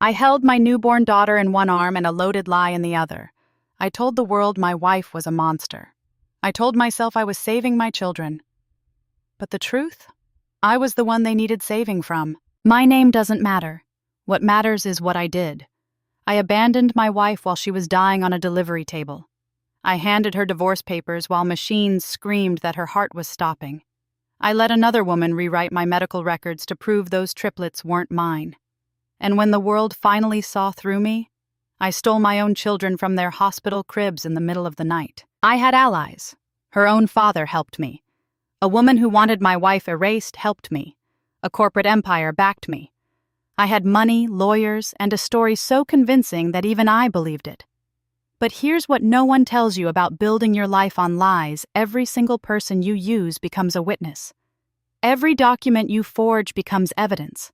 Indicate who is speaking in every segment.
Speaker 1: I held my newborn daughter in one arm and a loaded lie in the other. I told the world my wife was a monster. I told myself I was saving my children. But the truth? I was the one they needed saving from. My name doesn't matter. What matters is what I did. I abandoned my wife while she was dying on a delivery table. I handed her divorce papers while machines screamed that her heart was stopping. I let another woman rewrite my medical records to prove those triplets weren't mine. And when the world finally saw through me, I stole my own children from their hospital cribs in the middle of the night. I had allies. Her own father helped me. A woman who wanted my wife erased helped me. A corporate empire backed me. I had money, lawyers, and a story so convincing that even I believed it. But here's what no one tells you about building your life on lies. Every single person you use becomes a witness. Every document you forge becomes evidence.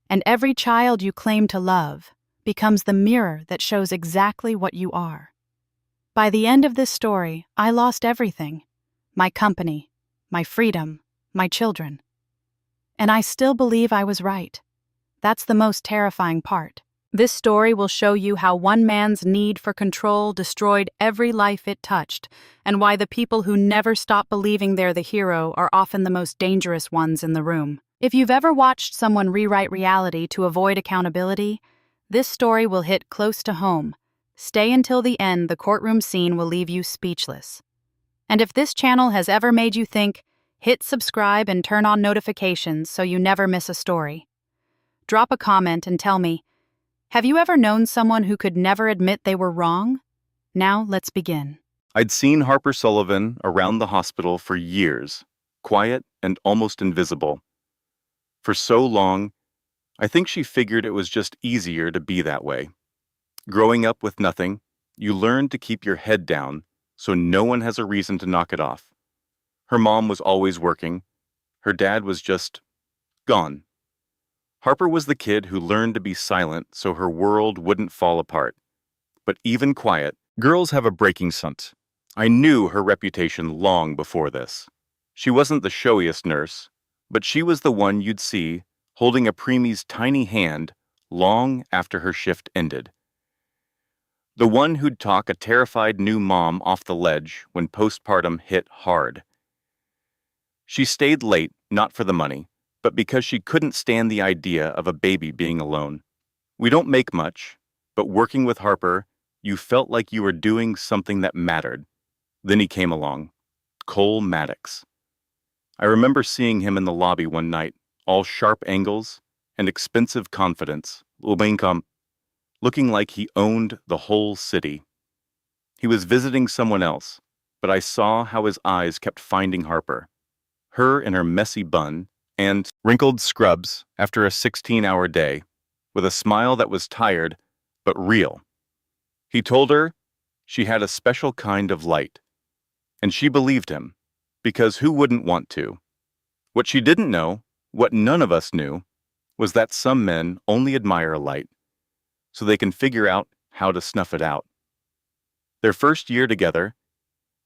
Speaker 1: And every child you claim to love becomes the mirror that shows exactly what you are. By the end of this story, I lost everything. My company, my freedom, my children. And I still believe I was right. That's the most terrifying part. This story will show you how one man's need for control destroyed every life it touched, and why the people who never stop believing they're the hero are often the most dangerous ones in the room. If you've ever watched someone rewrite reality to avoid accountability, this story will hit close to home. Stay until the end. The courtroom scene will leave you speechless. And if this channel has ever made you think, hit subscribe and turn on notifications so you never miss a story. Drop a comment and tell me, have you ever known someone who could never admit they were wrong? Now let's begin.
Speaker 2: I'd seen Harper Sullivan around the hospital for years, quiet and almost invisible. For so long, I think she figured it was just easier to be that way. Growing up with nothing, you learn to keep your head down so no one has a reason to knock it off. Her mom was always working. Her dad was just gone. Harper was the kid who learned to be silent so her world wouldn't fall apart. But even quiet, girls have a breaking stunt. I knew her reputation long before this. She wasn't the showiest nurse, but she was the one you'd see holding a preemie's tiny hand long after her shift ended. The one who'd talk a terrified new mom off the ledge when postpartum hit hard. She stayed late, not for the money, but because she couldn't stand the idea of a baby being alone. We don't make much, but working with Harper, you felt like you were doing something that mattered. Then he came along, Cole Maddox. I remember seeing him in the lobby one night, all sharp angles and expensive confidence, looking like he owned the whole city. He was visiting someone else, but I saw how his eyes kept finding Harper, her in her messy bun and wrinkled scrubs after a 16-hour day, with a smile that was tired but real. He told her she had a special kind of light, and she believed him, because who wouldn't want to? What she didn't know, what none of us knew, was that some men only admire a light, so they can figure out how to snuff it out. Their first year together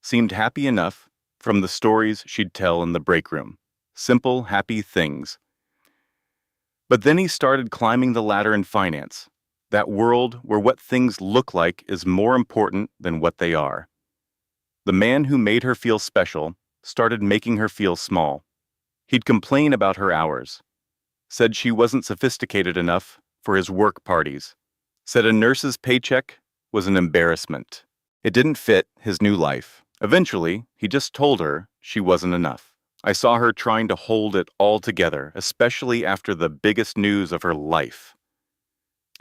Speaker 2: seemed happy enough from the stories she'd tell in the break room. Simple, happy things. But then he started climbing the ladder in finance, that world where what things look like is more important than what they are. The man who made her feel special started making her feel small. He'd complain about her hours, said she wasn't sophisticated enough for his work parties, said a nurse's paycheck was an embarrassment. It didn't fit his new life. Eventually, he just told her she wasn't enough. I saw her trying to hold it all together, especially after the biggest news of her life.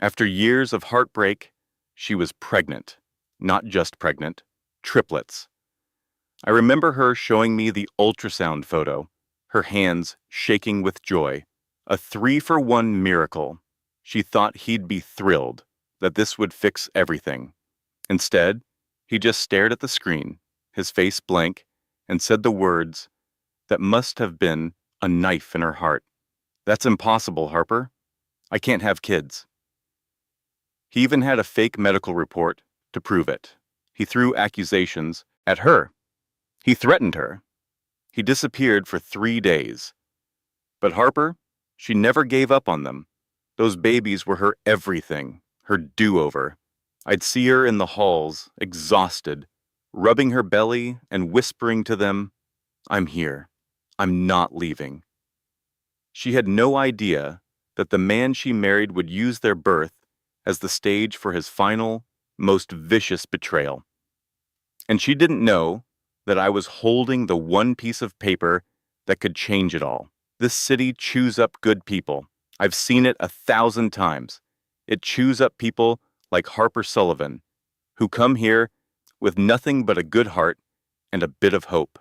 Speaker 2: After years of heartbreak, she was pregnant. Not just pregnant, triplets. I remember her showing me the ultrasound photo, her hands shaking with joy. A 3-for-1 miracle. She thought he'd be thrilled that this would fix everything. Instead, he just stared at the screen, his face blank, and said the words that must have been a knife in her heart. "That's impossible, Harper. I can't have kids." He even had a fake medical report to prove it. He threw accusations at her. He threatened her. He disappeared for 3 days. But Harper, she never gave up on them. Those babies were her everything, her do-over. I'd see her in the halls, exhausted, rubbing her belly and whispering to them, "I'm here. I'm not leaving." She had no idea that the man she married would use their birth as the stage for his final, most vicious betrayal. And she didn't know that I was holding the one piece of paper that could change it all. This city chews up good people. I've seen it 1,000 times. It chews up people like Harper Sullivan, who come here with nothing but a good heart and a bit of hope.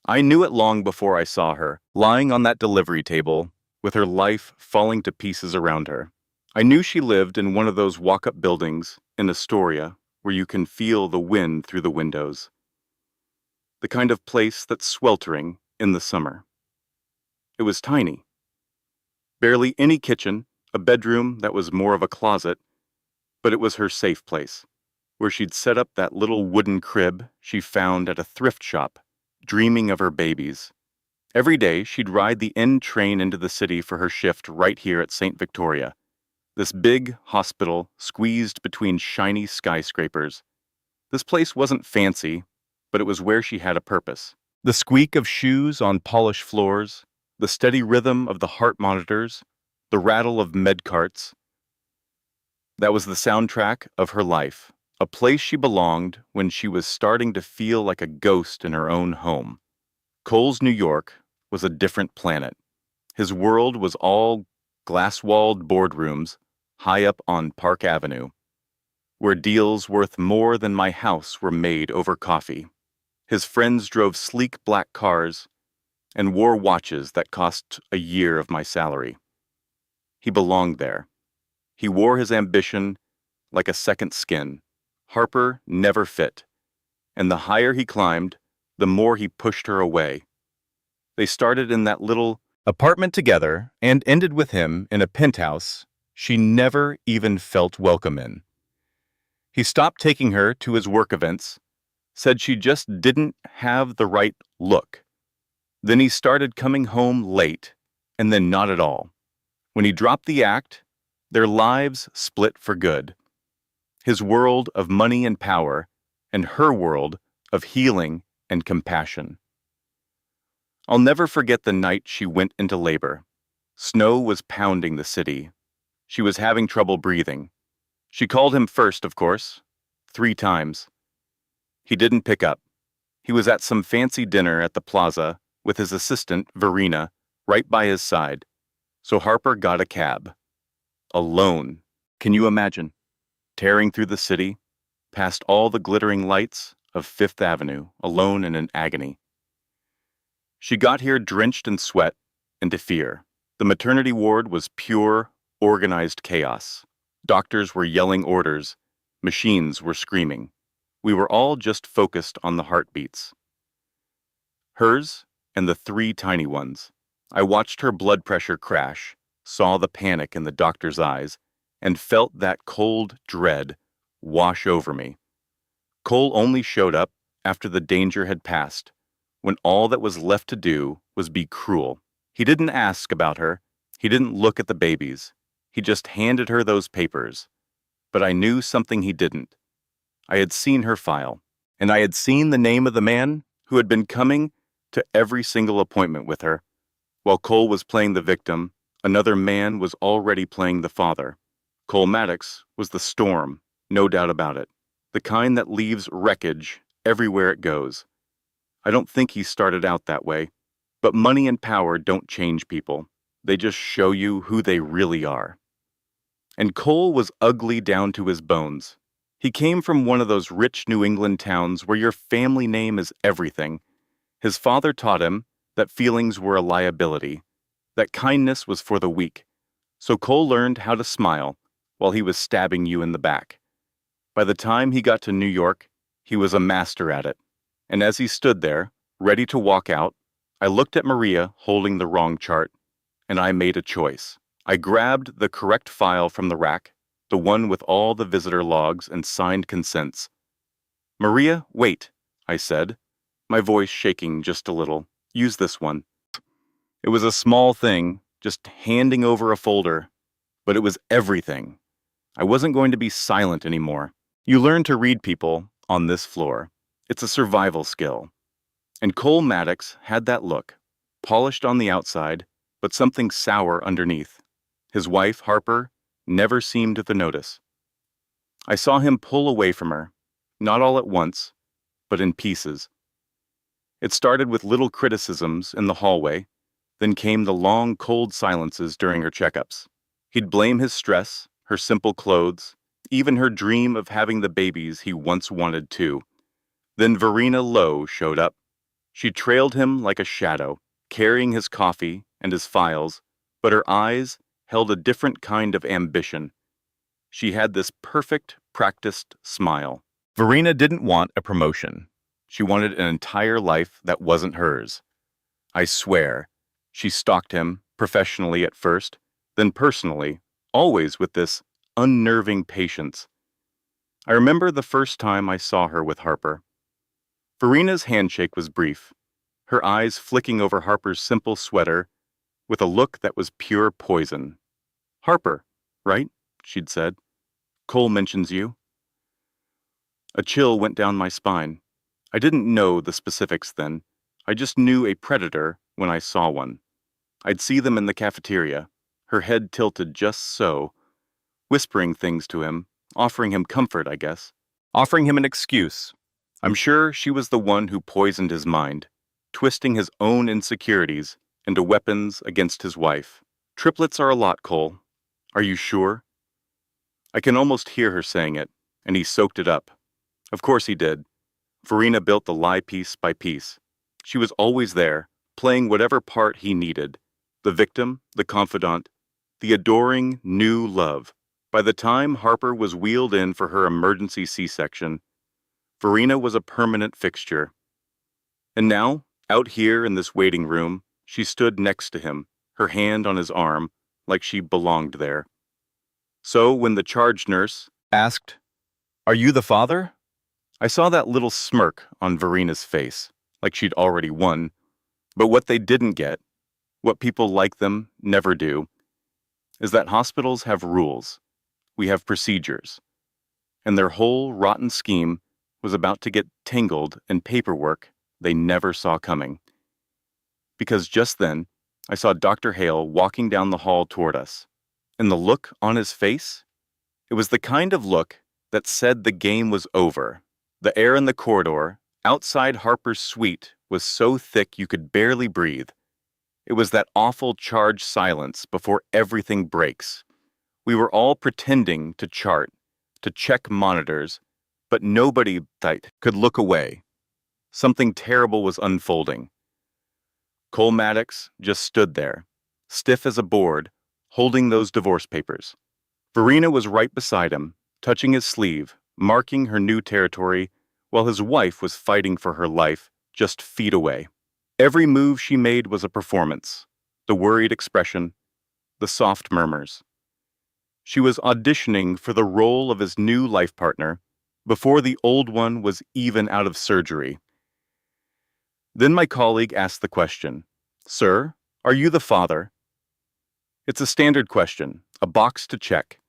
Speaker 2: I knew it long before I saw her, lying on that delivery table, with her life falling to pieces around her. I knew she lived in one of those walk-up buildings in Astoria where you can feel the wind through the windows. The kind of place that's sweltering in the summer. It was tiny. Barely any kitchen, a bedroom that was more of a closet, but it was her safe place, where she'd set up that little wooden crib she found at a thrift shop, dreaming of her babies. Every day, she'd ride the N train into the city for her shift right here at St. Victoria, this big hospital squeezed between shiny skyscrapers. This place wasn't fancy, but it was where she had a purpose. The squeak of shoes on polished floors, the steady rhythm of the heart monitors, the rattle of med carts. That was the soundtrack of her life, a place she belonged when she was starting to feel like a ghost in her own home. Cole's New York was a different planet. His world was all glass-walled boardrooms high up on Park Avenue, where deals worth more than my house were made over coffee. His friends drove sleek black cars and wore watches that cost a year of my salary. He belonged there. He wore his ambition like a second skin. Harper never fit, and the higher he climbed, the more he pushed her away. They started in that little apartment together and ended with him in a penthouse she never even felt welcome in. He stopped taking her to his work events, said she just didn't have the right look. Then he started coming home late, and then not at all. When he dropped the act, their lives split for good. His world of money and power, and her world of healing and compassion. I'll never forget the night she went into labor. Snow was pounding the city. She was having trouble breathing. She called him first, of course, 3 times. He didn't pick up. He was at some fancy dinner at the plaza with his assistant, Verena, right by his side. So Harper got a cab. Alone. Can you imagine? Tearing through the city, past all the glittering lights of Fifth Avenue, alone and in agony. She got here drenched in sweat and to fear. The maternity ward was pure, organized chaos. Doctors were yelling orders. Machines were screaming. We were all just focused on the heartbeats. Hers and the 3 tiny ones. I watched her blood pressure crash, saw the panic in the doctor's eyes, and felt that cold dread wash over me. Cole only showed up after the danger had passed, when all that was left to do was be cruel. He didn't ask about her. He didn't look at the babies. He just handed her those papers. But I knew something he didn't. I had seen her file, and I had seen the name of the man who had been coming to every single appointment with her. While Cole was playing the victim, another man was already playing the father. Cole Maddox was the storm, no doubt about it. The kind that leaves wreckage everywhere it goes. I don't think he started out that way. But money and power don't change people. They just show you who they really are. And Cole was ugly down to his bones. He came from one of those rich New England towns where your family name is everything. His father taught him that feelings were a liability, that kindness was for the weak. So Cole learned how to smile while he was stabbing you in the back. By the time he got to New York, he was a master at it. And as he stood there, ready to walk out, I looked at Maria holding the wrong chart, and I made a choice. I grabbed the correct file from the rack, the one with all the visitor logs and signed consents. "Maria, wait," I said, my voice shaking just a little. "Use this one." It was a small thing, just handing over a folder. but it was everything. I wasn't going to be silent anymore. You learn to read people on this floor. It's a survival skill. And Cole Maddox had that look, polished on the outside, but something sour underneath. His wife, Harper, never seemed to notice. I saw him pull away from her, not all at once, but in pieces. It started with little criticisms in the hallway, then came the long, cold silences during her checkups. He'd blame his stress, her simple clothes, even her dream of having the babies he once wanted too. Then Verena Lowe showed up. She trailed him like a shadow, carrying his coffee and his files, but her eyes held a different kind of ambition. She had this perfect, practiced smile. Verena didn't want a promotion. She wanted an entire life that wasn't hers. I swear, she stalked him, professionally at first, then personally, always with this unnerving patience. I remember the first time I saw her with Harper. Verena's handshake was brief, her eyes flicking over Harper's simple sweater with a look that was pure poison. "Harper, right?" she'd said. "Cole mentions you." A chill went down my spine. I didn't know the specifics then. I just knew a predator when I saw one. I'd see them in the cafeteria, her head tilted just so, whispering things to him, offering him comfort, I guess, offering him an excuse. I'm sure she was the one who poisoned his mind, twisting his own insecurities into weapons against his wife. "Triplets are a lot, Cole. Are you sure?" I can almost hear her saying it, and he soaked it up. Of course he did. Verena built the lie piece by piece. She was always there, playing whatever part he needed. The victim, the confidant, the adoring new love. By the time Harper was wheeled in for her emergency C-section, Verena was a permanent fixture. And now, out here in this waiting room, she stood next to him, her hand on his arm, like she belonged there. So when the charge nurse asked, "Are you the father?" I saw that little smirk on Verena's face, like she'd already won. But what they didn't get, what people like them never do, is that hospitals have rules. We have procedures. And their whole rotten scheme was about to get tangled in paperwork they never saw coming. Because just then, I saw Dr. Hale walking down the hall toward us. And the look on his face? It was the kind of look that said the game was over. The air in the corridor, outside Harper's suite, was so thick you could barely breathe. It was that awful charged silence before everything breaks. We were all pretending to chart, to check monitors, but nobody could look away. Something terrible was unfolding. Cole Maddox just stood there, stiff as a board, holding those divorce papers. Verena was right beside him, touching his sleeve, marking her new territory, while his wife was fighting for her life just feet away. Every move she made was a performance, the worried expression, the soft murmurs. She was auditioning for the role of his new life partner before the old one was even out of surgery. Then my colleague asked the question, "Sir, are you the father?" It's a standard question, a box to check,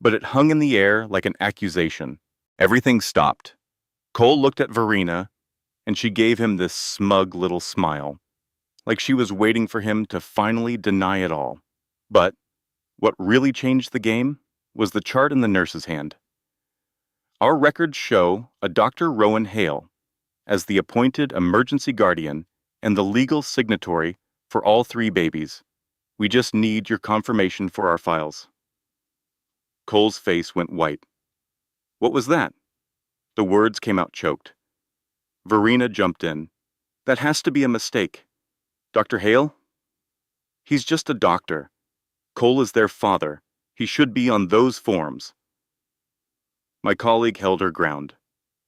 Speaker 2: but it hung in the air like an accusation. Everything stopped. Cole looked at Verena, and she gave him this smug little smile, like she was waiting for him to finally deny it all. But what really changed the game was the chart in the nurse's hand. Our records show a Dr. Rowan Hale as the appointed emergency guardian and the legal signatory for all 3 babies. We just need your confirmation for our files. Cole's face went white. What was that? The words came out choked. Verena jumped in. That has to be a mistake. Dr. Hale? He's just a doctor. Cole is their father. He should be on those forms. My colleague held her ground.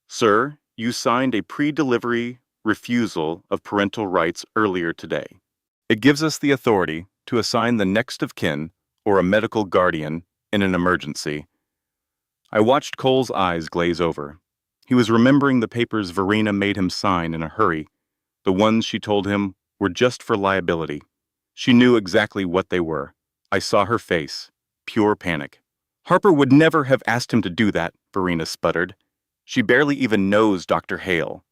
Speaker 2: Sir, you signed a pre-delivery refusal of parental rights earlier today. It gives us the authority to assign the next of kin or a medical guardian in an emergency. I watched Cole's eyes glaze over. He was remembering the papers Verena made him sign in a hurry, the ones she told him were just for liability. She knew exactly what they were. I saw her face, pure panic. Harper would never have asked him to do that, Verena sputtered. She barely even knows Dr. Hale.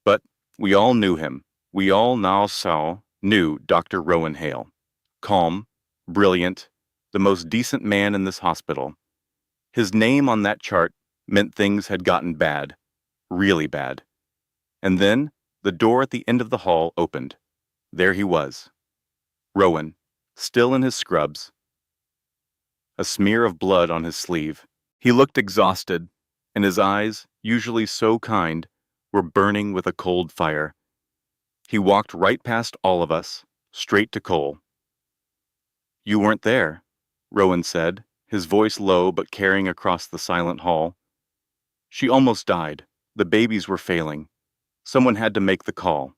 Speaker 2: But we all knew him. We all now knew Dr. Rowan Hale. Calm, brilliant, the most decent man in this hospital. His name on that chart meant things had gotten bad, really bad. And then the door at the end of the hall opened. There he was. Rowan, still in his scrubs, a smear of blood on his sleeve. He looked exhausted, and his eyes, usually so kind, were burning with a cold fire. He walked right past all of us, straight to Cole. "You weren't there," Rowan said, his voice low but carrying across the silent hall. "She almost died. The babies were failing. Someone had to make the call."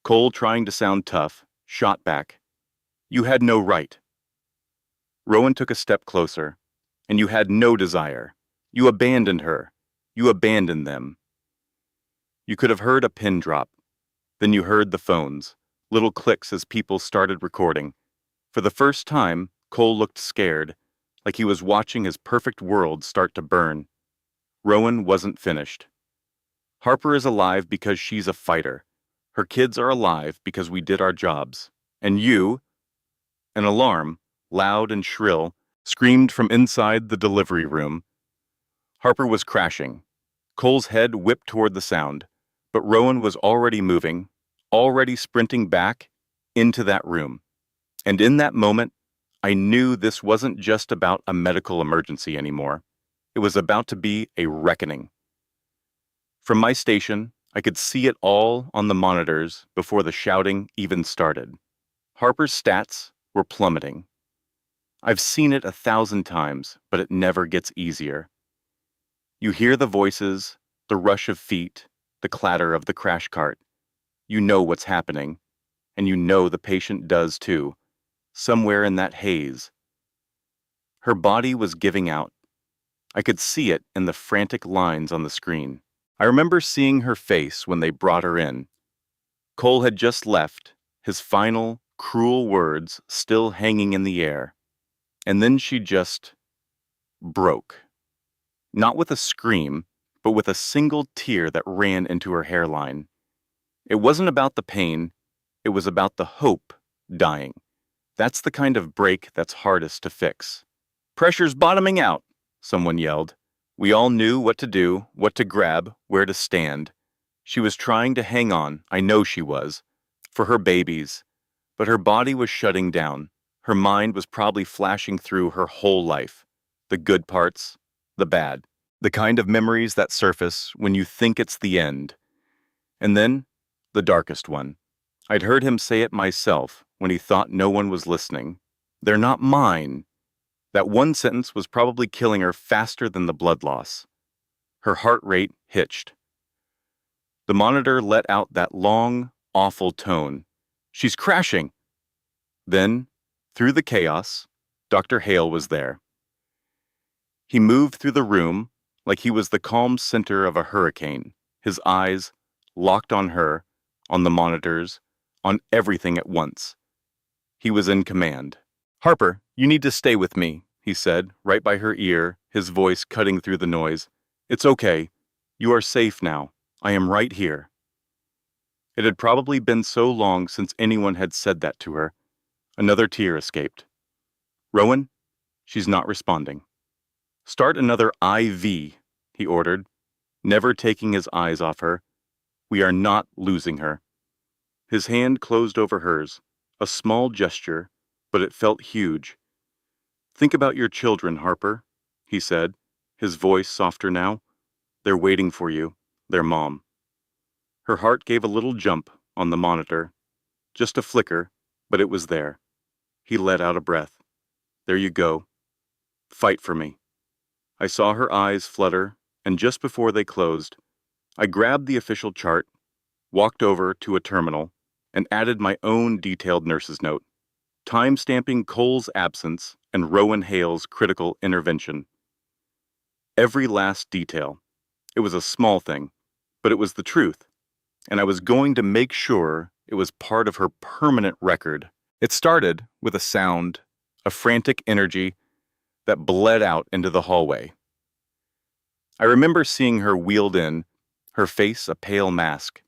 Speaker 2: Cole, trying to sound tough, shot back. "You had no right." Rowan took a step closer. "And you had no desire. You abandoned her. You abandoned them." You could have heard a pin drop. Then you heard the phones, little clicks as people started recording. For the first time, Cole looked scared, like he was watching his perfect world start to burn. Rowan wasn't finished. "Harper is alive because she's a fighter. Her kids are alive because we did our jobs. And you—" An alarm, loud and shrill, screamed from inside the delivery room. Harper was crashing. Cole's head whipped toward the sound, but Rowan was already moving, already sprinting back into that room. And in that moment, I knew this wasn't just about a medical emergency anymore. It was about to be a reckoning. From my station, I could see it all on the monitors before the shouting even started. Harper's stats were plummeting. I've seen it 1,000 times, but it never gets easier. You hear the voices, the rush of feet, the clatter of the crash cart. You know what's happening, and you know the patient does too, somewhere in that haze. Her body was giving out. I could see it in the frantic lines on the screen. I remember seeing her face when they brought her in. Cole had just left, his final, cruel words still hanging in the air. And then she just broke. Not with a scream, but with a single tear that ran into her hairline. It wasn't about the pain, it was about the hope dying. That's the kind of break that's hardest to fix. "Pressure's bottoming out," someone yelled. We all knew what to do, what to grab, where to stand. She was trying to hang on, I know she was, for her babies. But her body was shutting down. Her mind was probably flashing through her whole life. The good parts, the bad. The kind of memories that surface when you think it's the end. And then, the darkest one. I'd heard him say it myself when he thought no one was listening. "They're not mine." That one sentence was probably killing her faster than the blood loss. Her heart rate hitched. The monitor let out that long, awful tone. "She's crashing." Then, through the chaos, Dr. Hale was there. He moved through the room like he was the calm center of a hurricane, his eyes locked on her, on the monitors, on everything at once. He was in command. "Harper, you need to stay with me," he said, right by her ear, his voice cutting through the noise. "It's okay. You are safe now. I am right here." It had probably been so long since anyone had said that to her. Another tear escaped. "Rowan, she's not responding." "Start another IV, he ordered, never taking his eyes off her. "We are not losing her." His hand closed over hers, a small gesture, but it felt huge. "Think about your children, Harper," he said, his voice softer now. "They're waiting for you, their mom." Her heart gave a little jump on the monitor. Just a flicker, but it was there. He let out a breath. "There you go. Fight for me." I saw her eyes flutter, and just before they closed, I grabbed the official chart, walked over to a terminal, and added my own detailed nurse's note, time-stamping Cole's absence and Rowan Hale's critical intervention. Every last detail. It was a small thing, but it was the truth, and I was going to make sure it was part of her permanent record. It started with a sound, a frantic energy that bled out into the hallway. I remember seeing her wheeled in, her face a pale mask.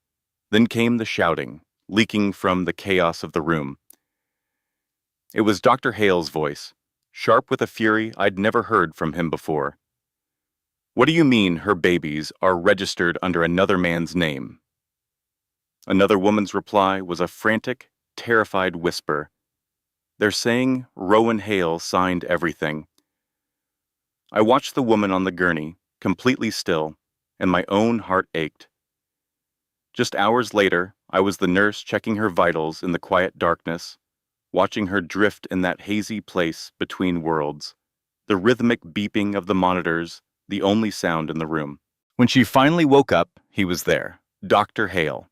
Speaker 2: Then came the shouting, leaking from the chaos of the room. It was Dr. Hale's voice, sharp with a fury I'd never heard from him before. "What do you mean her babies are registered under another man's name?" Another woman's reply was a frantic, terrified whisper. "They're saying Rowan Hale signed everything." I watched the woman on the gurney, completely still, and my own heart ached. Just hours later, I was the nurse checking her vitals in the quiet darkness, watching her drift in that hazy place between worlds, the rhythmic beeping of the monitors, the only sound in the room. When she finally woke up, he was there, Dr. Hale,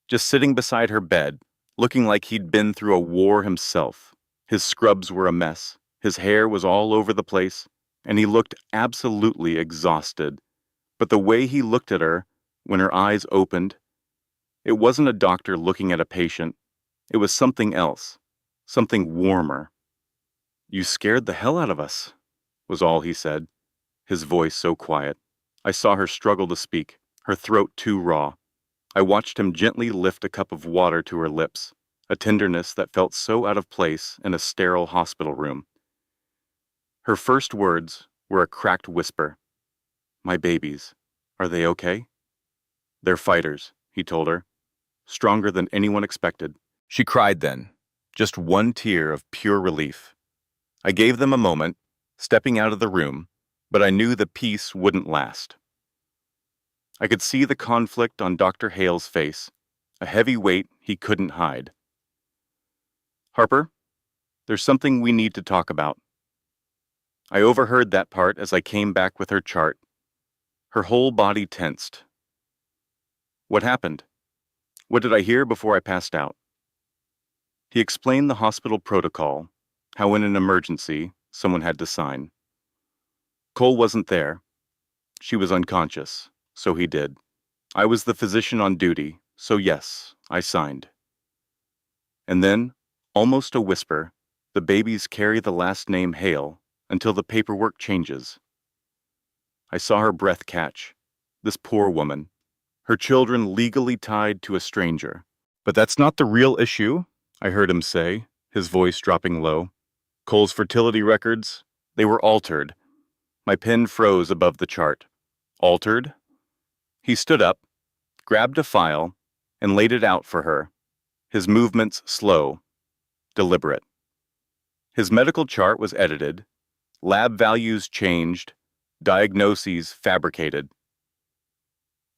Speaker 2: just sitting beside her bed, looking like he'd been through a war himself. His scrubs were a mess, his hair was all over the place, and he looked absolutely exhausted. But the way he looked at her, when her eyes opened, it wasn't a doctor looking at a patient. It was something else, something warmer. "You scared the hell out of us," was all he said, his voice so quiet. I saw her struggle to speak, her throat too raw. I watched him gently lift a cup of water to her lips, a tenderness that felt so out of place in a sterile hospital room. Her first words were a cracked whisper. "My babies, are they okay?" "They're fighters," he told her, "stronger than anyone expected." She cried then, just one tear of pure relief. I gave them a moment, stepping out of the room, but I knew the peace wouldn't last. I could see the conflict on Dr. Hale's face, a heavy weight he couldn't hide. "Harper, there's something we need to talk about." I overheard that part as I came back with her chart. Her whole body tensed. "What happened? What did I hear before I passed out?" He explained the hospital protocol, how in an emergency, someone had to sign. Cole wasn't there. She was unconscious, so he did. I was the physician on duty, so yes, I signed. And then, almost a whisper, the babies carry the last name Hale until the paperwork changes. I saw her breath catch. This poor woman. Her children legally tied to a stranger. "But that's not the real issue," I heard him say, his voice dropping low. "Cole's fertility records, they were altered." My pen froze above the chart. "Altered?" He stood up, grabbed a file, and laid it out for her, his movements slow, deliberate. His medical chart was edited, lab values changed, diagnoses fabricated.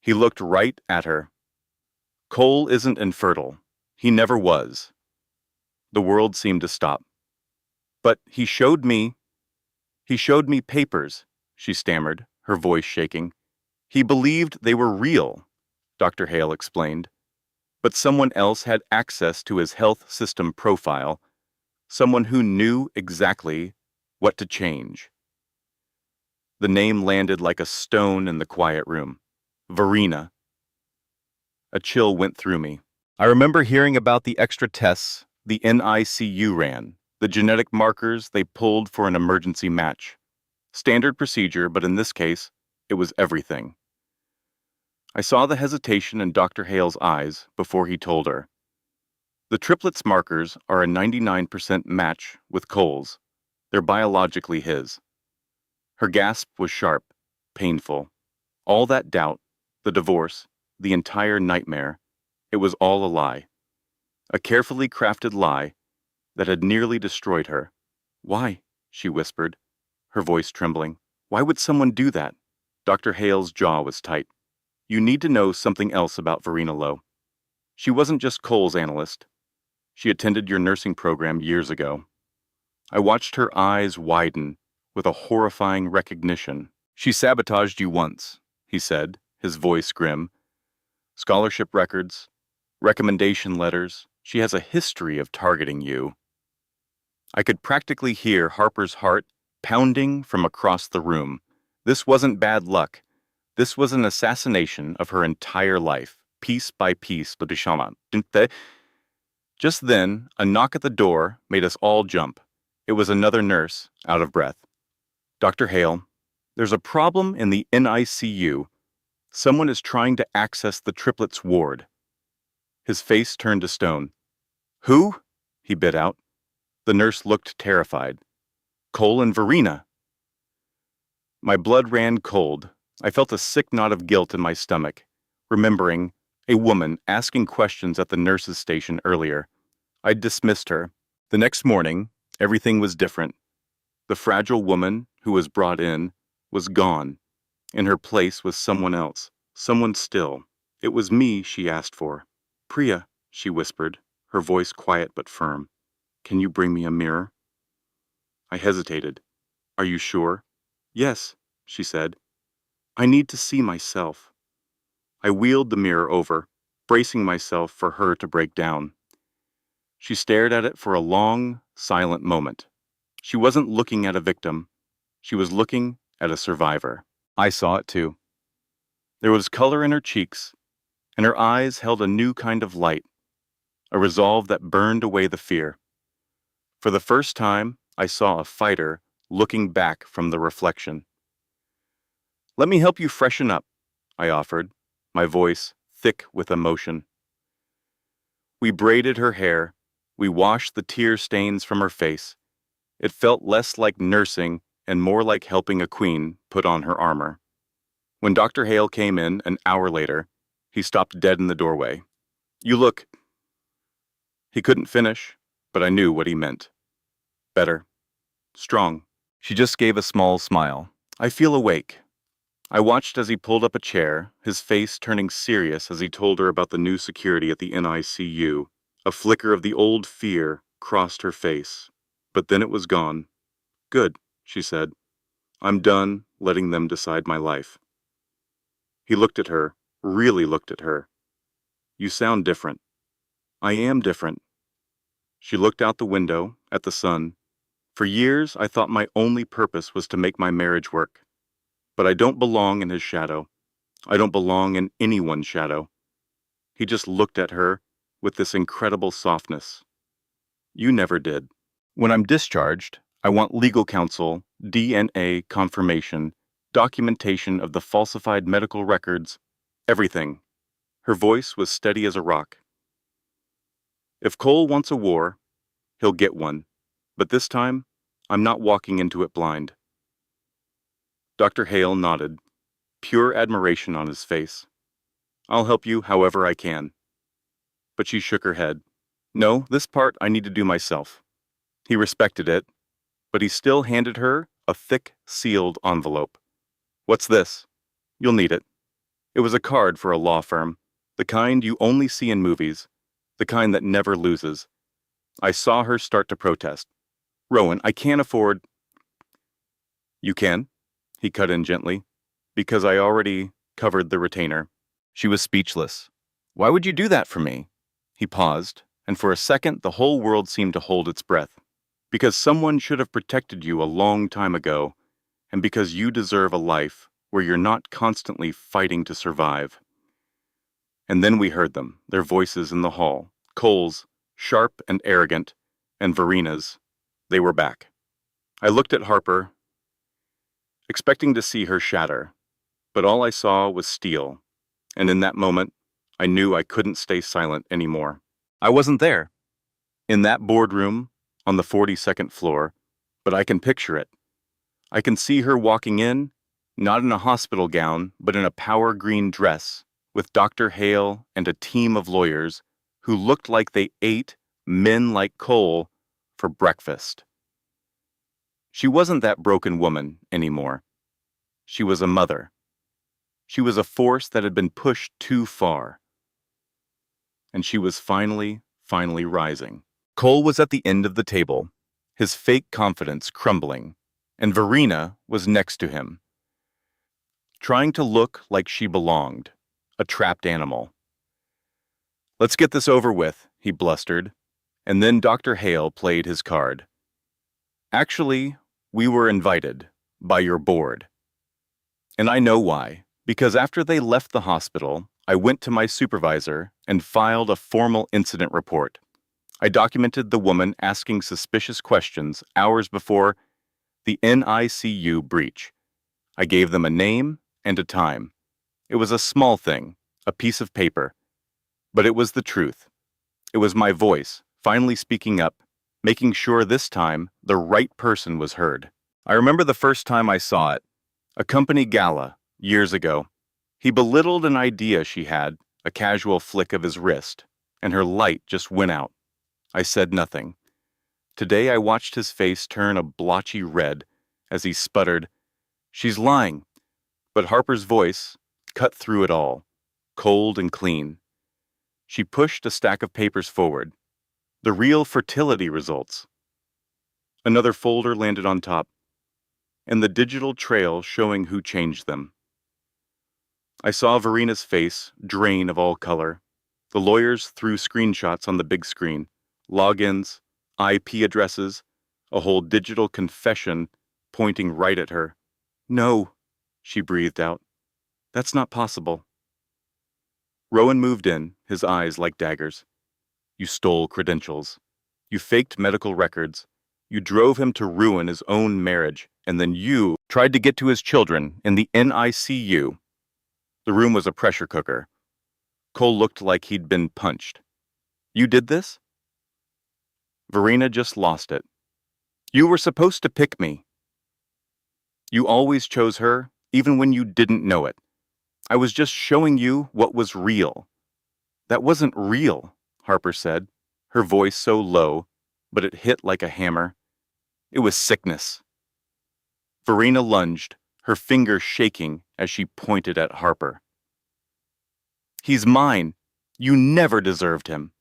Speaker 2: He looked right at her. "Cole isn't infertile. He never was." The world seemed to stop. "But he showed me papers," she stammered, her voice shaking. "He believed they were real," Dr. Hale explained. "But someone else had access to his health system profile, someone who knew exactly what to change." The name landed like a stone in the quiet room. Verena. A chill went through me. I remember hearing about the extra tests the NICU ran, the genetic markers they pulled for an emergency match. Standard procedure, but in this case, it was everything. I saw the hesitation in Dr. Hale's eyes before he told her. "The triplets markers are a 99% match with Cole's. They're biologically his." Her gasp was sharp, painful. All that doubt, the divorce, the entire nightmare, it was all a lie. A carefully crafted lie that had nearly destroyed her. "Why?" she whispered, her voice trembling. "Why would someone do that?" Dr. Hale's jaw was tight. "You need to know something else about Verena Lowe. She wasn't just Cole's analyst. She attended your nursing program years ago." I watched her eyes widen with a horrifying recognition. "She sabotaged you once," he said, his voice grim. "Scholarship records, recommendation letters. She has a history of targeting you." I could practically hear Harper's heart pounding from across the room. This wasn't bad luck. This was an assassination of her entire life, piece by piece. Just then, a knock at the door made us all jump. It was another nurse, out of breath. Dr. Hale, there's a problem in the NICU. Someone is trying to access the triplets ward. His face turned to stone. Who? He bit out. The nurse looked terrified. Cole and Verena. My blood ran cold. I felt a sick knot of guilt in my stomach, remembering a woman asking questions at the nurse's station earlier. I dismissed her. The next morning, everything was different. The fragile woman who was brought in was gone. In her place was someone else, someone still. It was me she asked for. Priya, she whispered, her voice quiet but firm. Can you bring me a mirror? I hesitated. Are you sure? Yes, she said. I need to see myself. I wheeled the mirror over, bracing myself for her to break down. She stared at it for a long, silent moment. She wasn't looking at a victim. She was looking at a survivor. I saw it too. There was color in her cheeks, and her eyes held a new kind of light, a resolve that burned away the fear. For the first time, I saw a fighter looking back from the reflection. Let me help you freshen up, I offered, my voice thick with emotion. We braided her hair. We washed the tear stains from her face. It felt less like nursing and more like helping a queen put on her armor. When Dr. Hale came in an hour later, he stopped dead in the doorway. You look... He couldn't finish, but I knew what he meant. Better. Strong. She just gave a small smile. I feel awake. I watched as he pulled up a chair, his face turning serious as he told her about the new security at the NICU. A flicker of the old fear crossed her face, but then it was gone. Good, she said. I'm done letting them decide my life. He looked at her, really looked at her. You sound different. I am different. She looked out the window, at the sun. For years, I thought my only purpose was to make my marriage work. But I don't belong in his shadow. I don't belong in anyone's shadow. He just looked at her with this incredible softness. You never did. When I'm discharged, I want legal counsel, DNA confirmation, documentation of the falsified medical records, everything. Her voice was steady as a rock. If Cole wants a war, he'll get one. But this time, I'm not walking into it blind. Dr. Hale nodded, pure admiration on his face. I'll help you however I can. But she shook her head. No, this part I need to do myself. He respected it, but he still handed her a thick, sealed envelope. What's this? You'll need it. It was a card for a law firm, the kind you only see in movies, the kind that never loses. I saw her start to protest. Rowan, I can't afford... You can, he cut in gently, because I already covered the retainer. She was speechless. Why would you do that for me? He paused, and for a second the whole world seemed to hold its breath. Because someone should have protected you a long time ago, and because you deserve a life where you're not constantly fighting to survive. And then we heard them, their voices in the hall, Cole's, sharp and arrogant, and Verena's. They were back. I looked at Harper, expecting to see her shatter, but all I saw was steel, and in that moment, I knew I couldn't stay silent anymore. I wasn't there, in that boardroom on the 42nd floor, but I can picture it. I can see her walking in, not in a hospital gown, but in a power green dress, with Dr. Hale and a team of lawyers who looked like they ate men like Cole for breakfast. She wasn't that broken woman anymore. She was a mother. She was a force that had been pushed too far. And she was finally rising. Cole was at the end of the table, his fake confidence crumbling, and Verena was next to him, trying to look like she belonged, a trapped animal. Let's get this over with, he blustered, and then Dr. Hale played his card. Actually, we were invited by your board. And I know why, because after they left the hospital, I went to my supervisor and filed a formal incident report. I documented the woman asking suspicious questions hours before the NICU breach. I gave them a name and a time. It was a small thing, a piece of paper, but it was the truth. It was my voice, finally speaking up, making sure this time the right person was heard. I remember the first time I saw it, a company gala, years ago. He belittled an idea she had, a casual flick of his wrist, and her light just went out. I said nothing. Today I watched his face turn a blotchy red as he sputtered, "She's lying." But Harper's voice cut through it all, cold and clean. She pushed a stack of papers forward. The real fertility results. Another folder landed on top, and the digital trail showing who changed them. I saw Verina's face drain of all color. The lawyers threw screenshots on the big screen, logins, IP addresses, a whole digital confession pointing right at her. "No," she breathed out. "That's not possible." Rowan moved in, his eyes like daggers. "You stole credentials. You faked medical records. You drove him to ruin his own marriage, and then you tried to get to his children in the NICU. The room was a pressure cooker. Cole looked like he'd been punched. "You did this?" Verena just lost it. "You were supposed to pick me. You always chose her, even when you didn't know it. I was just showing you what was real." "That wasn't real," Harper said, her voice so low, but it hit like a hammer. "It was sickness." Verena lunged, her finger shaking as she pointed at Harper. "He's mine. You never deserved him."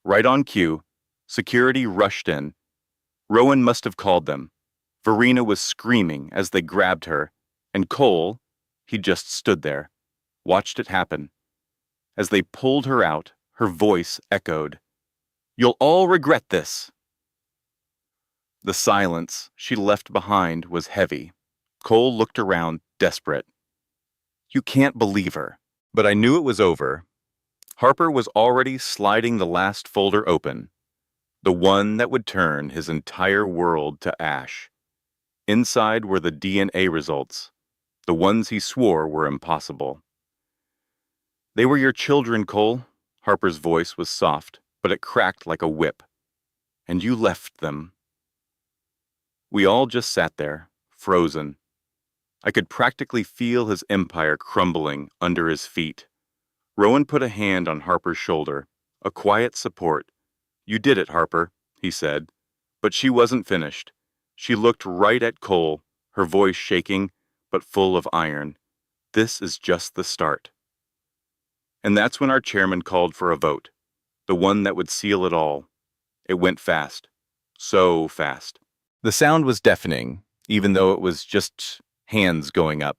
Speaker 2: Right on cue, security rushed in. Rowan must have called them. Verena was screaming as they grabbed her, and Cole, he just stood there, watched it happen. As they pulled her out, her voice echoed, "You'll all regret this." The silence she left behind was heavy. Cole looked around, desperate. "You can't believe her." But I knew it was over. Harper was already sliding the last folder open, the one that would turn his entire world to ash. Inside were the DNA results, the ones he swore were impossible. "They were your children, Cole." Harper's voice was soft, but it cracked like a whip. "And you left them." We all just sat there, frozen. I could practically feel his empire crumbling under his feet. Rowan put a hand on Harper's shoulder, a quiet support. "You did it, Harper," he said. But she wasn't finished. She looked right at Cole, her voice shaking, but full of iron. "This is just the start." And that's when our chairman called for a vote, the one that would seal it all. It went fast. So fast. The sound was deafening, even though it was just hands going up.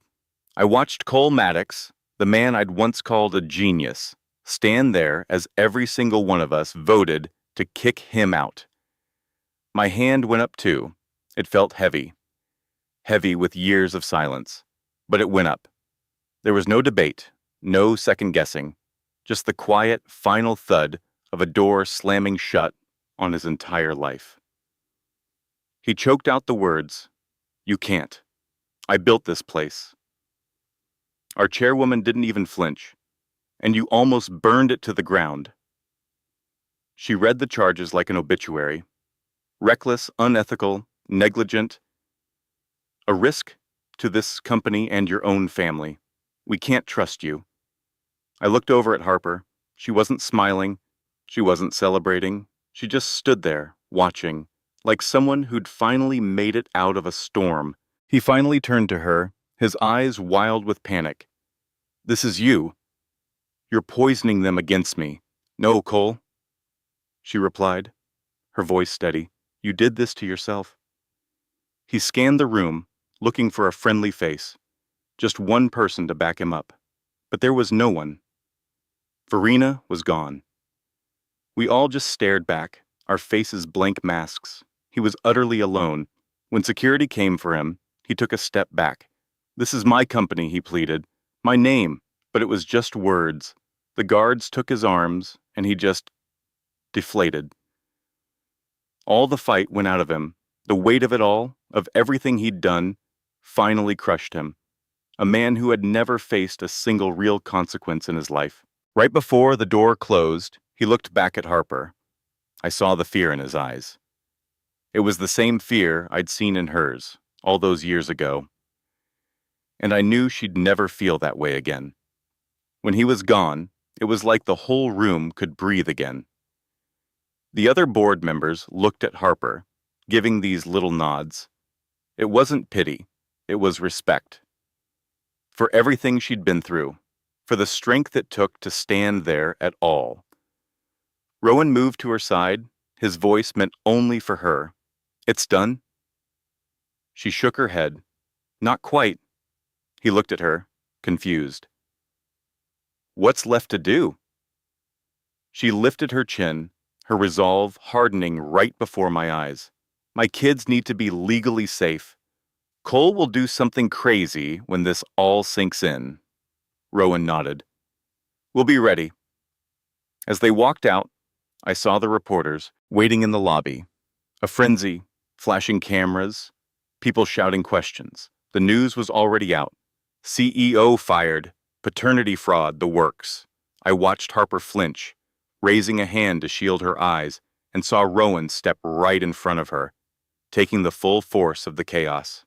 Speaker 2: I watched Cole Maddox, the man I'd once called a genius, stand there as every single one of us voted to kick him out. My hand went up too. It felt heavy. Heavy with years of silence. But it went up. There was no debate, no second guessing, just the quiet, final thud of a door slamming shut on his entire life. He choked out the words, "You can't. I built this place." Our chairwoman didn't even flinch, and you almost burned it to the ground. She read the charges like an obituary. Reckless, unethical, negligent. A risk to this company and your own family. We can't trust you. I looked over at Harper. She wasn't smiling. She wasn't celebrating. She just stood there, watching, like someone who'd finally made it out of a storm. He finally turned to her, his eyes wild with panic. "This is you. You're poisoning them against me." "No, Cole," she replied, her voice steady. "You did this to yourself." He scanned the room, looking for a friendly face, just one person to back him up. But there was no one. Verena was gone. We all just stared back, our faces blank masks. He was utterly alone. When security came for him, he took a step back. "This is my company," he pleaded. "My name." But it was just words. The guards took his arms, and he just deflated. All the fight went out of him. The weight of it all, of everything he'd done, finally crushed him. A man who had never faced a single real consequence in his life. Right before the door closed, he looked back at Harper. I saw the fear in his eyes. It was the same fear I'd seen in hers, all those years ago. And I knew she'd never feel that way again. When he was gone, it was like the whole room could breathe again. The other board members looked at Harper, giving these little nods. It wasn't pity, it was respect. For everything she'd been through, for the strength it took to stand there at all. Rowan moved to her side, his voice meant only for her. "It's done?" She shook her head. "Not quite." He looked at her, confused. "What's left to do?" She lifted her chin, her resolve hardening right before my eyes. "My kids need to be legally safe. Cole will do something crazy when this all sinks in." Rowan nodded. "We'll be ready." As they walked out, I saw the reporters waiting in the lobby. A frenzy, flashing cameras, people shouting questions. The news was already out. CEO fired, paternity fraud, the works. I watched Harper flinch, raising a hand to shield her eyes, and saw Rowan step right in front of her, taking the full force of the chaos.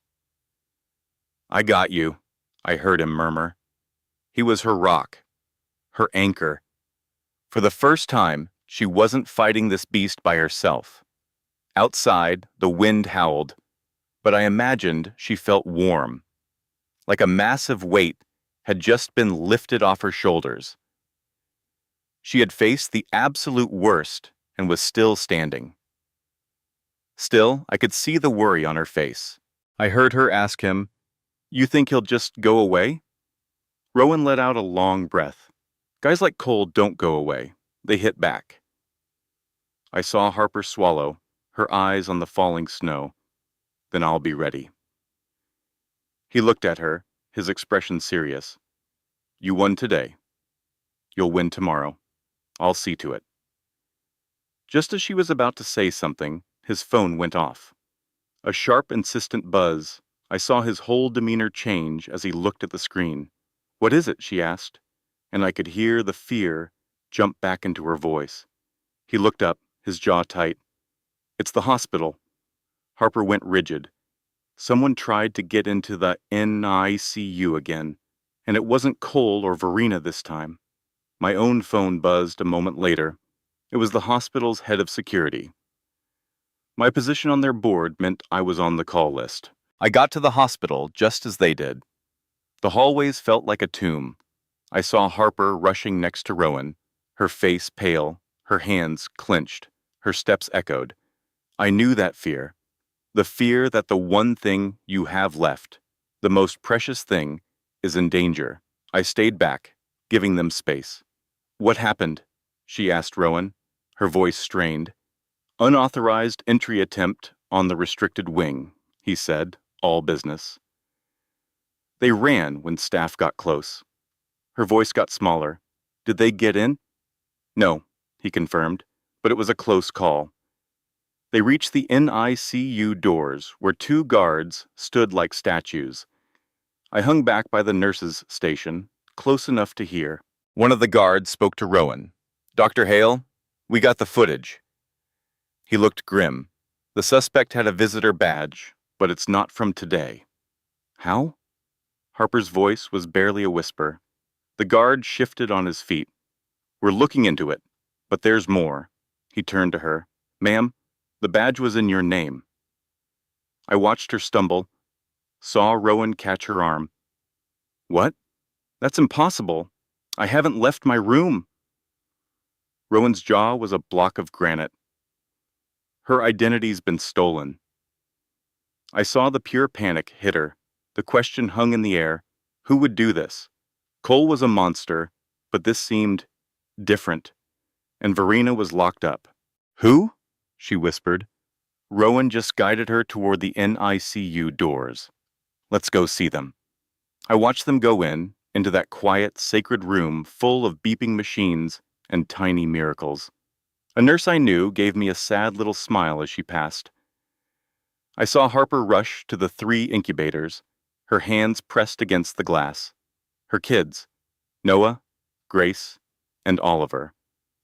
Speaker 2: "I got you," I heard him murmur. He was her rock, her anchor. For the first time, she wasn't fighting this beast by herself. Outside, the wind howled, but I imagined she felt warm, like a massive weight had just been lifted off her shoulders. She had faced the absolute worst and was still standing. Still, I could see the worry on her face. I heard her ask him, "You think he'll just go away?" Rowan let out a long breath. Guys like Cole don't go away. They hit back. I saw Harper swallow, her eyes on the falling snow. "Then I'll be ready." He looked at her, his expression serious. "You won today. You'll win tomorrow. I'll see to it." Just as she was about to say something, his phone went off. A sharp, insistent buzz. I saw his whole demeanor change as he looked at the screen. "What is it?" she asked, and I could hear the fear jump back into her voice. He looked up, his jaw tight. "It's the hospital." Harper went rigid. Someone tried to get into the NICU again, and it wasn't Cole or Verena this time. My own phone buzzed a moment later. It was the hospital's head of security. My position on their board meant I was on the call list. I got to the hospital just as they did. The hallways felt like a tomb. I saw Harper rushing next to Rowan, her face pale, her hands clenched, her steps echoed. I knew that fear. The fear that the one thing you have left, the most precious thing, is in danger. I stayed back, giving them space. "What happened?" she asked Rowan, her voice strained. "Unauthorized entry attempt on the restricted wing," he said, all business. They ran when staff got close. Her voice got smaller. "Did they get in?" "No," he confirmed, "but it was a close call." They reached the NICU doors, where two guards stood like statues. I hung back by the nurses' station, close enough to hear. One of the guards spoke to Rowan. "Dr. Hale, we got the footage." He looked grim. "The suspect had a visitor badge, but it's not from today." "How?" Harper's voice was barely a whisper. The guard shifted on his feet. "We're looking into it, but there's more." He turned to her. "Ma'am, the badge was in your name." I watched her stumble, saw Rowan catch her arm. "What? That's impossible. I haven't left my room." Rowan's jaw was a block of granite. "Her identity's been stolen." I saw the pure panic hit her. The question hung in the air. Who would do this? Cole was a monster, but this seemed different. And Verena was locked up. "Who?" she whispered. Rowan just guided her toward the NICU doors. "Let's go see them." I watched them go into that quiet, sacred room full of beeping machines and tiny miracles. A nurse I knew gave me a sad little smile as she passed. I saw Harper rush to the 3 incubators, her hands pressed against the glass. Her kids, Noah, Grace, and Oliver.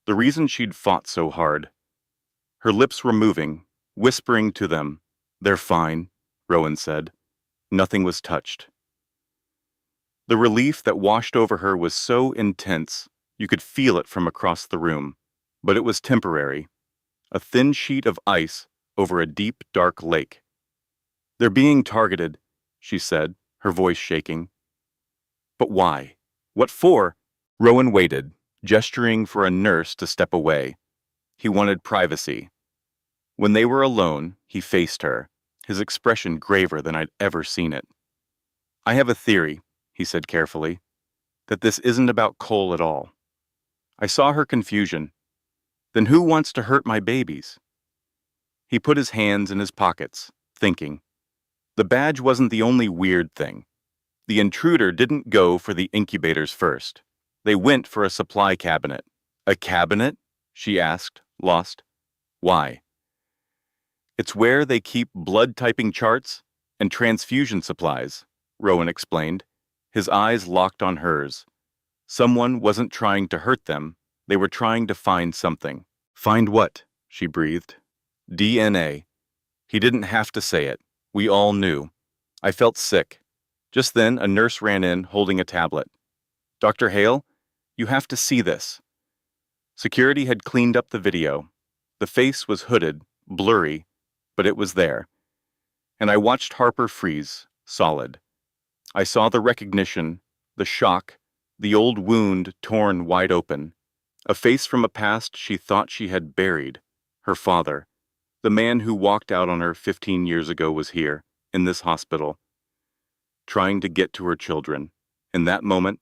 Speaker 2: The reason she'd fought so hard. Her lips were moving, whispering to them. "They're fine," Rowan said. Nothing was touched. The relief that washed over her was so intense, you could feel it from across the room. But it was temporary. A thin sheet of ice over a deep, dark lake. "They're being targeted," she said, her voice shaking. "But why? What for?" Rowan waited, gesturing for a nurse to step away. He wanted privacy. When they were alone, he faced her, his expression graver than I'd ever seen it. "I have a theory," he said carefully, "that this isn't about Cole at all." I saw her confusion. "Then who wants to hurt my babies?" He put his hands in his pockets, thinking. The badge wasn't the only weird thing. The intruder didn't go for the incubators first. They went for a supply cabinet. "A cabinet?" she asked, lost. "Why?" "It's where they keep blood-typing charts and transfusion supplies," Rowan explained, his eyes locked on hers. Someone wasn't trying to hurt them. They were trying to find something. "Find what?" she breathed. "DNA." He didn't have to say it. We all knew. I felt sick. Just then, a nurse ran in, holding a tablet. "Dr. Hale, you have to see this." Security had cleaned up the video. The face was hooded, blurry, but it was there. And I watched Harper freeze, solid. I saw the recognition, the shock, the old wound torn wide open. A face from a past she thought she had buried. Her father. The man who walked out on her 15 years ago was here, in this hospital, trying to get to her children. In that moment,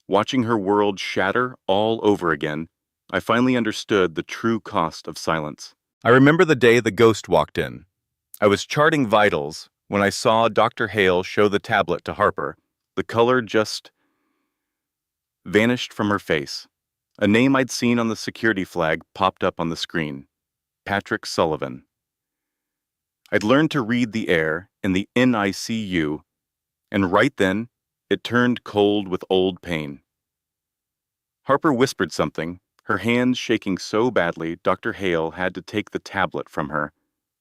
Speaker 2: watching her world shatter all over again, I finally understood the true cost of silence. I remember the day the ghost walked in. I was charting vitals when I saw Dr. Hale show the tablet to Harper. The color just vanished from her face. A name I'd seen on the security flag popped up on the screen. Patrick Sullivan. I'd learned to read the air in the NICU, and right then, it turned cold with old pain. Harper whispered something, her hands shaking so badly Dr. Hale had to take the tablet from her.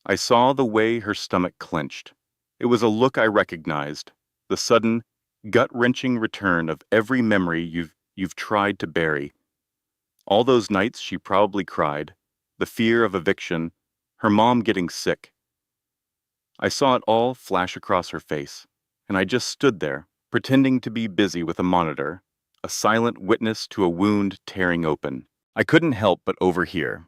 Speaker 2: I saw the way her stomach clenched. It was a look I recognized, the sudden, gut-wrenching return of every memory you've tried to bury. All those nights she probably cried, the fear of eviction, her mom getting sick. I saw it all flash across her face, and I just stood there, pretending to be busy with a monitor, a silent witness to a wound tearing open. I couldn't help but overhear.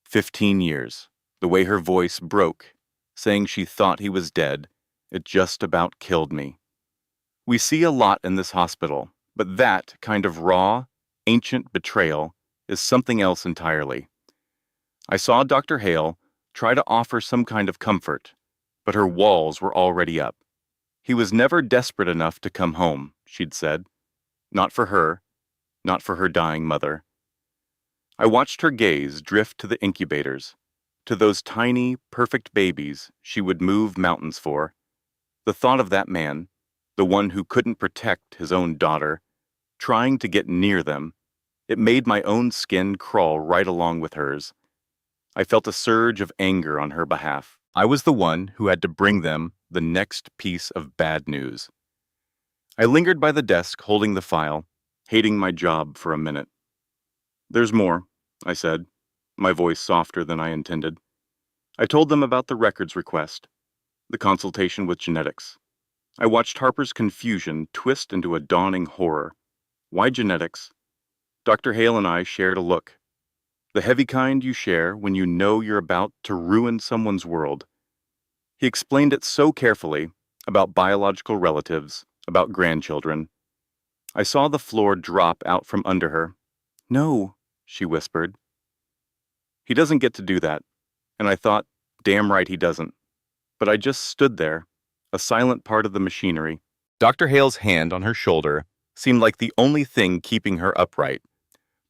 Speaker 2: 15 years, the way her voice broke, saying she thought he was dead. It just about killed me. We see a lot in this hospital, but that kind of raw, ancient betrayal is something else entirely. I saw Dr. Hale try to offer some kind of comfort, but her walls were already up. He was never desperate enough to come home, she'd said. Not for her, not for her dying mother. I watched her gaze drift to the incubators, to those tiny, perfect babies she would move mountains for. The thought of that man, the one who couldn't protect his own daughter, trying to get near them, it made my own skin crawl right along with hers. I felt a surge of anger on her behalf. I was the one who had to bring them the next piece of bad news. I lingered by the desk holding the file, hating my job for a minute. "There's more," I said, my voice softer than I intended. I told them about the records request, the consultation with genetics. I watched Harper's confusion twist into a dawning horror. Why genetics? Dr. Hale and I shared a look. The heavy kind you share when you know you're about to ruin someone's world. He explained it so carefully, about biological relatives, about grandchildren. I saw the floor drop out from under her. "No," she whispered. "He doesn't get to do that." And I thought, damn right he doesn't. But I just stood there, a silent part of the machinery. Dr. Hale's hand on her shoulder seemed like the only thing keeping her upright,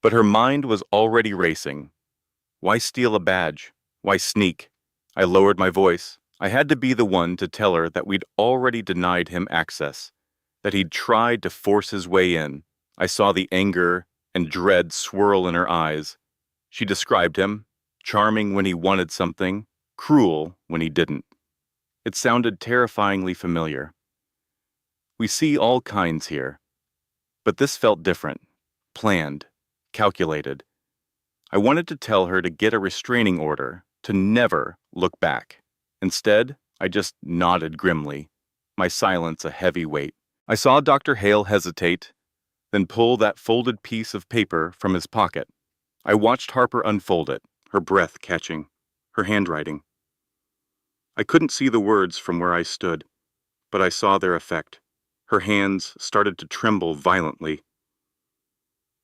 Speaker 2: but her mind was already racing. Why steal a badge? Why sneak? I lowered my voice. I had to be the one to tell her that we'd already denied him access, that he'd tried to force his way in. I saw the anger and dread swirl in her eyes. She described him, charming when he wanted something, cruel when he didn't. It sounded terrifyingly familiar. We see all kinds here, but this felt different, planned, calculated. I wanted to tell her to get a restraining order, to never look back. Instead, I just nodded grimly, my silence a heavy weight. I saw Dr. Hale hesitate, then pull that folded piece of paper from his pocket. I watched Harper unfold it, her breath catching, her handwriting. I couldn't see the words from where I stood, but I saw their effect. Her hands started to tremble violently.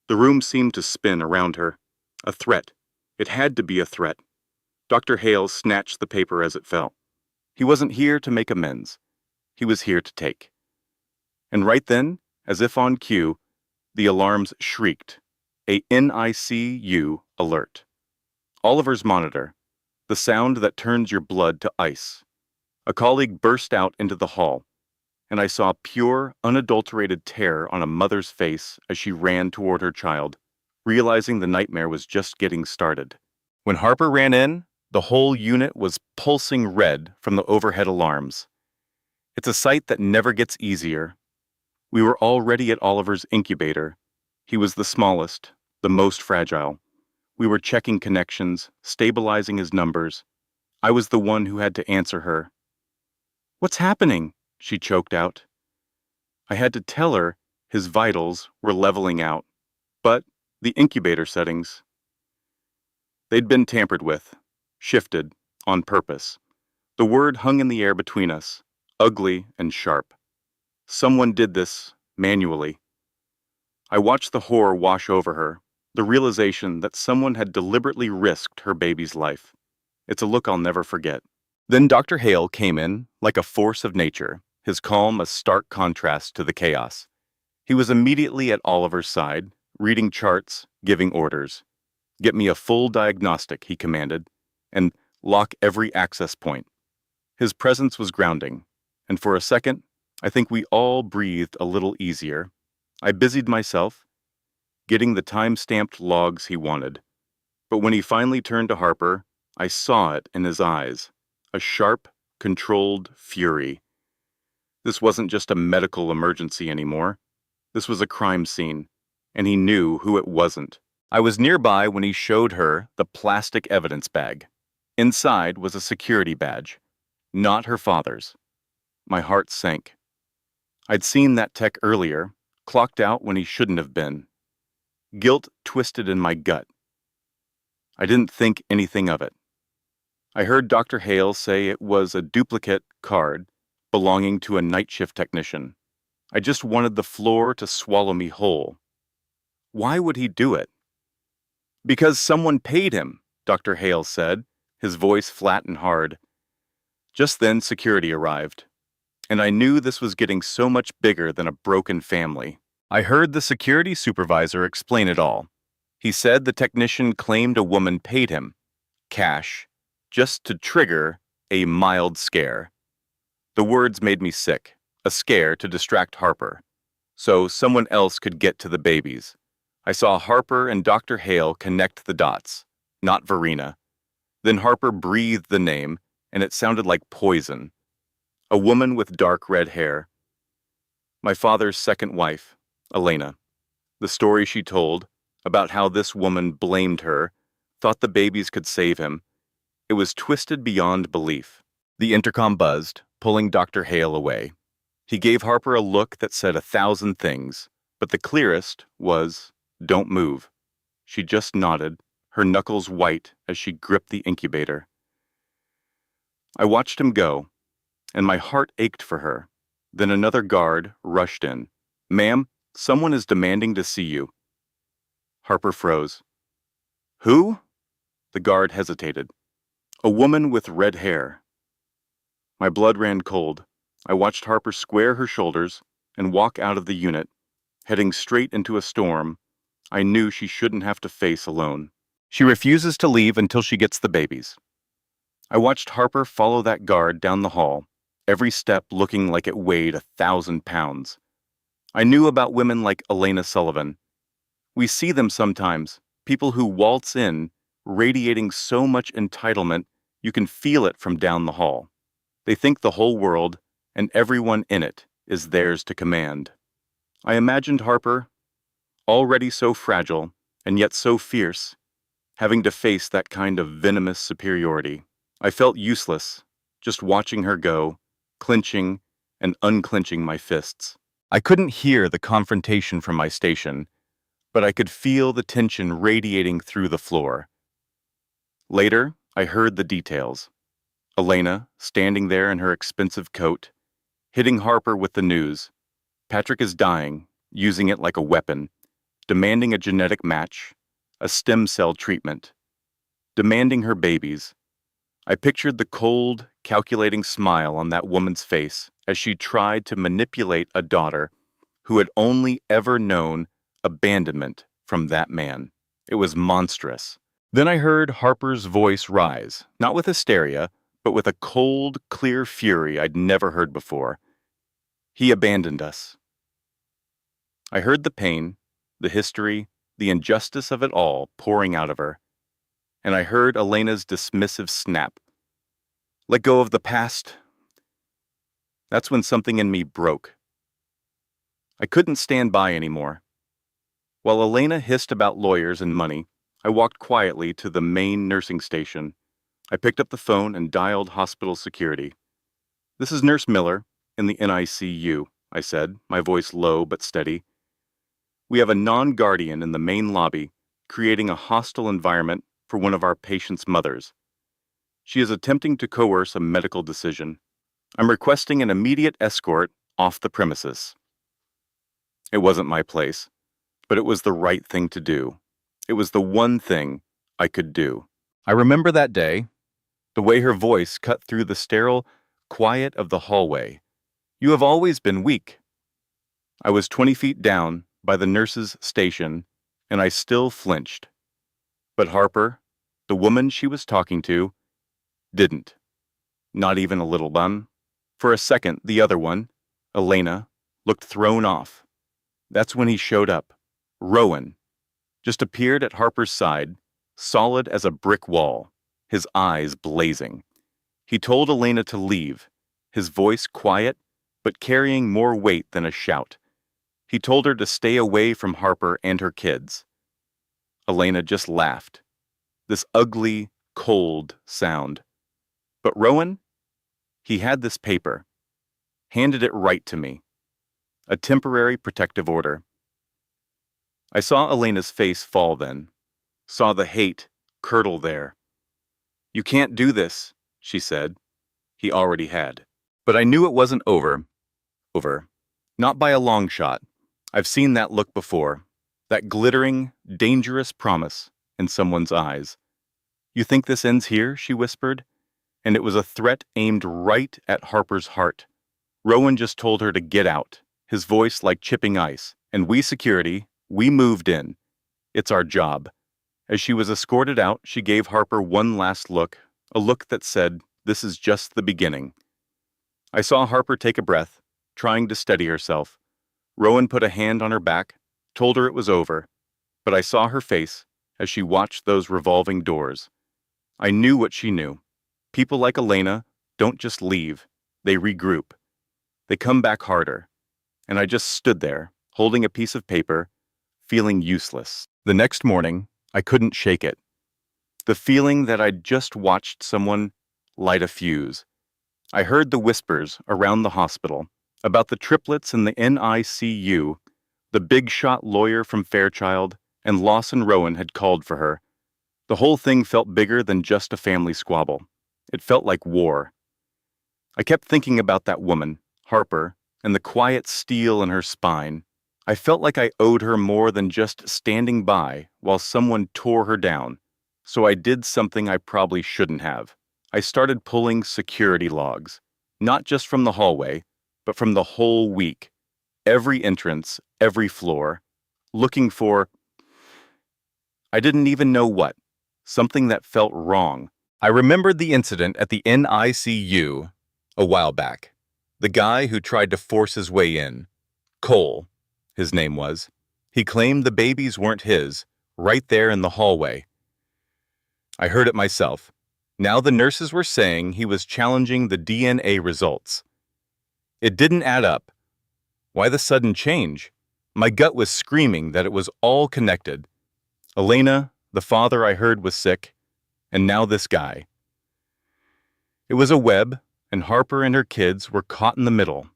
Speaker 2: The room seemed to spin around her. A threat. It had to be a threat. Dr. Hale snatched the paper as it fell. He wasn't here to make amends. He was here to take. And right then, as if on cue, the alarms shrieked. A NICU alert. Oliver's monitor. The sound that turns your blood to ice. A colleague burst out into the hall, and I saw pure, unadulterated terror on a mother's face as she ran toward her child, realizing the nightmare was just getting started. When Harper ran in, the whole unit was pulsing red from the overhead alarms. It's a sight that never gets easier. We were already at Oliver's incubator. He was the smallest, the most fragile. We were checking connections, stabilizing his numbers. I was the one who had to answer her. "What's happening?" she choked out. I had to tell her his vitals were leveling out, but the incubator settings, they'd been tampered with, shifted, on purpose. The word hung in the air between us, ugly and sharp. Someone did this manually. I watched the horror wash over her, the realization that someone had deliberately risked her baby's life. It's a look I'll never forget. Then Dr. Hale came in like a force of nature, his calm a stark contrast to the chaos. He was immediately at Oliver's side, reading charts, giving orders. "Get me a full diagnostic," he commanded, "and lock every access point." His presence was grounding, and for a second, I think we all breathed a little easier. I busied myself, getting the time-stamped logs he wanted. But when he finally turned to Harper, I saw it in his eyes, a sharp, controlled fury. This wasn't just a medical emergency anymore. This was a crime scene, and he knew who it wasn't. I was nearby when he showed her the plastic evidence bag. Inside was a security badge, not her father's. My heart sank. I'd seen that tech earlier, clocked out when he shouldn't have been. Guilt twisted in my gut. I didn't think anything of it. I heard Dr. Hale say it was a duplicate card belonging to a night shift technician. I just wanted the floor to swallow me whole. Why would he do it? "Because someone paid him," Dr. Hale said, his voice flat and hard. Just then security arrived, and I knew this was getting so much bigger than a broken family. I heard the security supervisor explain it all. He said the technician claimed a woman paid him, cash, just to trigger a mild scare. The words made me sick, a scare to distract Harper, so someone else could get to the babies. I saw Harper and Dr. Hale connect the dots, not Verena. Then Harper breathed the name, and it sounded like poison. A woman with dark red hair. My father's second wife, Elena. The story she told, about how this woman blamed her, thought the babies could save him. It was twisted beyond belief. The intercom buzzed, pulling Dr. Hale away. He gave Harper a look that said 1,000 things, but the clearest was, "Don't move." She just nodded, her knuckles white as she gripped the incubator. I watched him go, and my heart ached for her. Then another guard rushed in. "Ma'am, someone is demanding to see you." Harper froze. "Who?" The guard hesitated. "A woman with red hair." My blood ran cold. I watched Harper square her shoulders and walk out of the unit, heading straight into a storm I knew she shouldn't have to face alone. She refuses to leave until she gets the babies. I watched Harper follow that guard down the hall, every step looking like it weighed 1,000 pounds. I knew about women like Elena Sullivan. We see them sometimes, people who waltz in, radiating so much entitlement you can feel it from down the hall. They think the whole world, and everyone in it, is theirs to command. I imagined Harper, already so fragile, and yet so fierce, having to face that kind of venomous superiority. I felt useless, just watching her go, clenching and unclenching my fists. I couldn't hear the confrontation from my station, but I could feel the tension radiating through the floor. Later, I heard the details. Elena, standing there in her expensive coat, hitting Harper with the news. Patrick is dying, using it like a weapon, demanding a genetic match, a stem cell treatment, demanding her babies. I pictured the cold, calculating smile on that woman's face as she tried to manipulate a daughter who had only ever known abandonment from that man. It was monstrous. Then I heard Harper's voice rise, not with hysteria, but with a cold, clear fury I'd never heard before. He abandoned us. I heard the pain, the history, the injustice of it all pouring out of her. And I heard Elena's dismissive snap. Let go of the past. That's when something in me broke. I couldn't stand by anymore. While Elena hissed about lawyers and money, I walked quietly to the main nursing station. I picked up the phone and dialed hospital security. "This is Nurse Miller, in the NICU," I said, my voice low but steady. "We have a non-guardian in the main lobby, creating a hostile environment for one of our patients' mothers. She is attempting to coerce a medical decision. I'm requesting an immediate escort off the premises." It wasn't my place, but it was the right thing to do. It was the one thing I could do. I remember that day, the way her voice cut through the sterile quiet of the hallway. "You have always been weak." I was 20 feet down by the nurse's station, and I still flinched. But Harper, the woman she was talking to, didn't. Not even a little bun. For a second, the other one, Elena, looked thrown off. That's when he showed up. Rowan just appeared at Harper's side, solid as a brick wall, his eyes blazing. He told Elena to leave, his voice quiet, but carrying more weight than a shout. He told her to stay away from Harper and her kids. Elena just laughed. This ugly, cold sound. But Rowan, he had this paper, handed it right to me. A temporary protective order. I saw Elena's face fall then, saw the hate curdle there. "You can't do this," she said. He already had. But I knew it wasn't over. Not by a long shot. I've seen that look before, that glittering, dangerous promise in someone's eyes. "You think this ends here?" she whispered, and it was a threat aimed right at Harper's heart. Rowan just told her to get out, his voice like chipping ice, and we security, we moved in. It's our job. As she was escorted out, she gave Harper one last look, a look that said, "This is just the beginning." I saw Harper take a breath, trying to steady herself. Rowan put a hand on her back, told her it was over, but I saw her face as she watched those revolving doors. I knew what she knew. People like Elena don't just leave, they regroup. They come back harder. And I just stood there, holding a piece of paper, feeling useless. The next morning, I couldn't shake it. The feeling that I'd just watched someone light a fuse. I heard the whispers around the hospital about the triplets in the NICU. The big shot lawyer from Fairchild and Lawson Rowan had called for her. The whole thing felt bigger than just a family squabble. It felt like war. I kept thinking about that woman, Harper, and the quiet steel in her spine. I felt like I owed her more than just standing by while someone tore her down. So I did something I probably shouldn't have. I started pulling security logs, not just from the hallway, but from the whole week. Every entrance, every floor, looking for, I didn't even know what. something that felt wrong. I remembered the incident at the NICU a while back. The guy who tried to force his way in, Cole, his name was. He claimed the babies weren't his, right there in the hallway. I heard it myself. Now the nurses were saying he was challenging the DNA results. It didn't add up. Why the sudden change? My gut was screaming that it was all connected. Elena, the father I heard was sick, and now this guy. It was a web, and Harper and her kids were caught in the middle.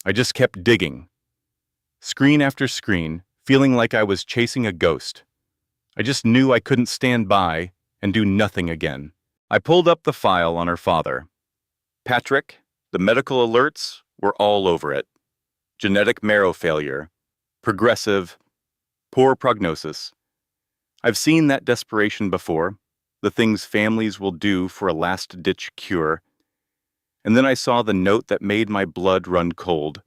Speaker 2: I just kept digging. Screen after screen, feeling like I was chasing a ghost. I just knew I couldn't stand by and do nothing again. I pulled up the file on her father. Patrick, the medical alerts were all over it. Genetic marrow failure. Progressive. Poor prognosis. I've seen that desperation before, the things families will do for a last-ditch cure. And then I saw the note that made my blood run cold.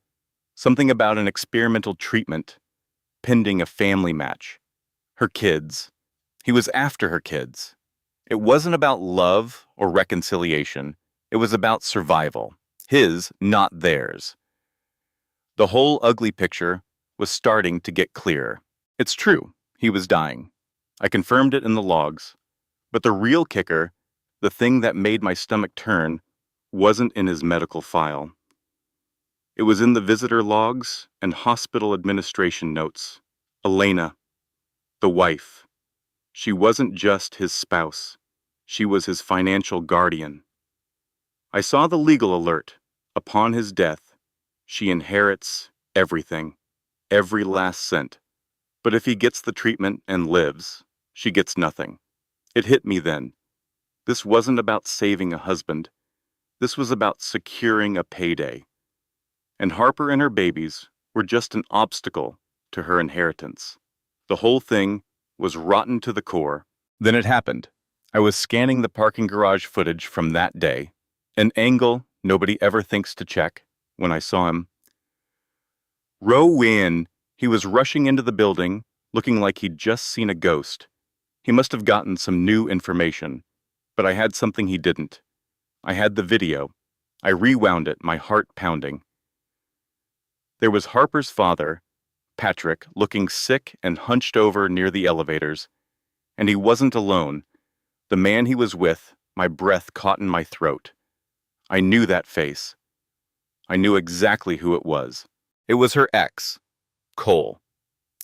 Speaker 2: Something about an experimental treatment, pending a family match. Her kids. He was after her kids. It wasn't about love or reconciliation. It was about survival. His, not theirs. The whole ugly picture was starting to get clearer. It's true, he was dying. I confirmed it in the logs. But the real kicker, the thing that made my stomach turn, wasn't in his medical file. It was in the visitor logs and hospital administration notes. Elena, the wife. She wasn't just his spouse. She was his financial guardian. I saw the legal alert. Upon his death, she inherits everything, every last cent. But if he gets the treatment and lives, she gets nothing. It hit me then. This wasn't about saving a husband. This was about securing a payday. And Harper and her babies were just an obstacle to her inheritance. The whole thing was rotten to the core. Then it happened. I was scanning the parking garage footage from that day, an angle nobody ever thinks to check, when I saw him. Rowan! He was rushing into the building, looking like he'd just seen a ghost. He must have gotten some new information, but I had something he didn't. I had the video. I rewound it, my heart pounding. There was Harper's father, Patrick, looking sick and hunched over near the elevators. And he wasn't alone. The man he was with, my breath caught in my throat. I knew that face. I knew exactly who it was. It was her ex, Cole,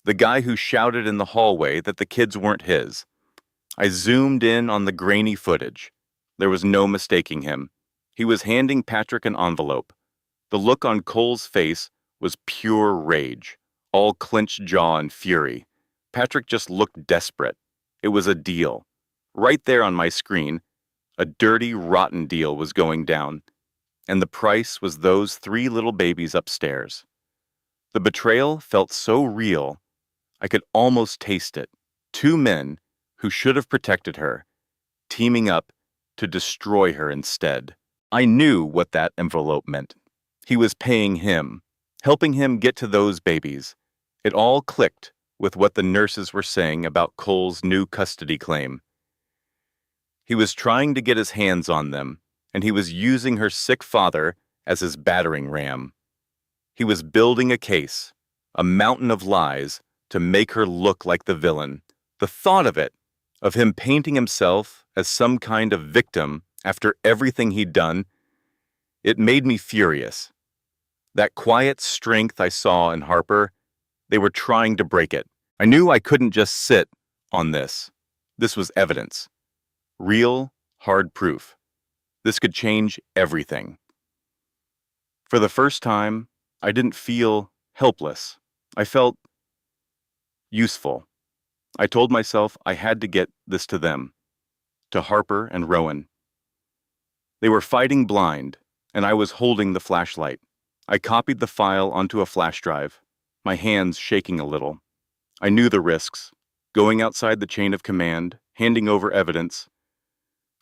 Speaker 2: the guy who shouted in the hallway that the kids weren't his. I zoomed in on the grainy footage. There was no mistaking him. He was handing Patrick an envelope. The look on Cole's face was pure rage, all clenched jaw and fury. Patrick just looked desperate. It was a deal. Right there on my screen, a dirty, rotten deal was going down, and the price was those 3 little babies upstairs. The betrayal felt so real, I could almost taste it. 2 men who should have protected her, teaming up to destroy her instead. I knew what that envelope meant. He was paying him, helping him get to those babies. It all clicked with what the nurses were saying about Cole's new custody claim. He was trying to get his hands on them, and he was using her sick father as his battering ram. He was building a case, a mountain of lies, to make her look like the villain. The thought of it, of him painting himself as some kind of victim after everything he'd done, it made me furious. That quiet strength I saw in Harper, they were trying to break it. I knew I couldn't just sit on this. This was evidence. Real, hard proof. This could change everything. For the first time, I didn't feel helpless. I felt useful. I told myself I had to get this to them, to Harper and Rowan. They were fighting blind, and I was holding the flashlight. I copied the file onto a flash drive, my hands shaking a little. I knew the risks, going outside the chain of command, handing over evidence.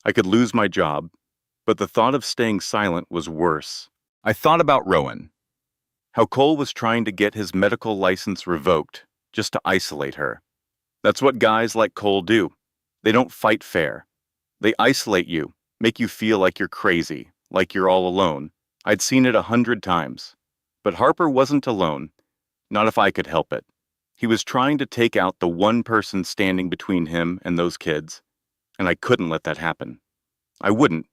Speaker 2: I could lose my job, but the thought of staying silent was worse. I thought about Rowan, how Cole was trying to get his medical license revoked just to isolate her. That's what guys like Cole do. They don't fight fair. They isolate you, make you feel like you're crazy, like you're all alone. I'd seen it 100 times. But Harper wasn't alone, not if I could help it. He was trying to take out the one person standing between him and those kids, and I couldn't let that happen. I wouldn't.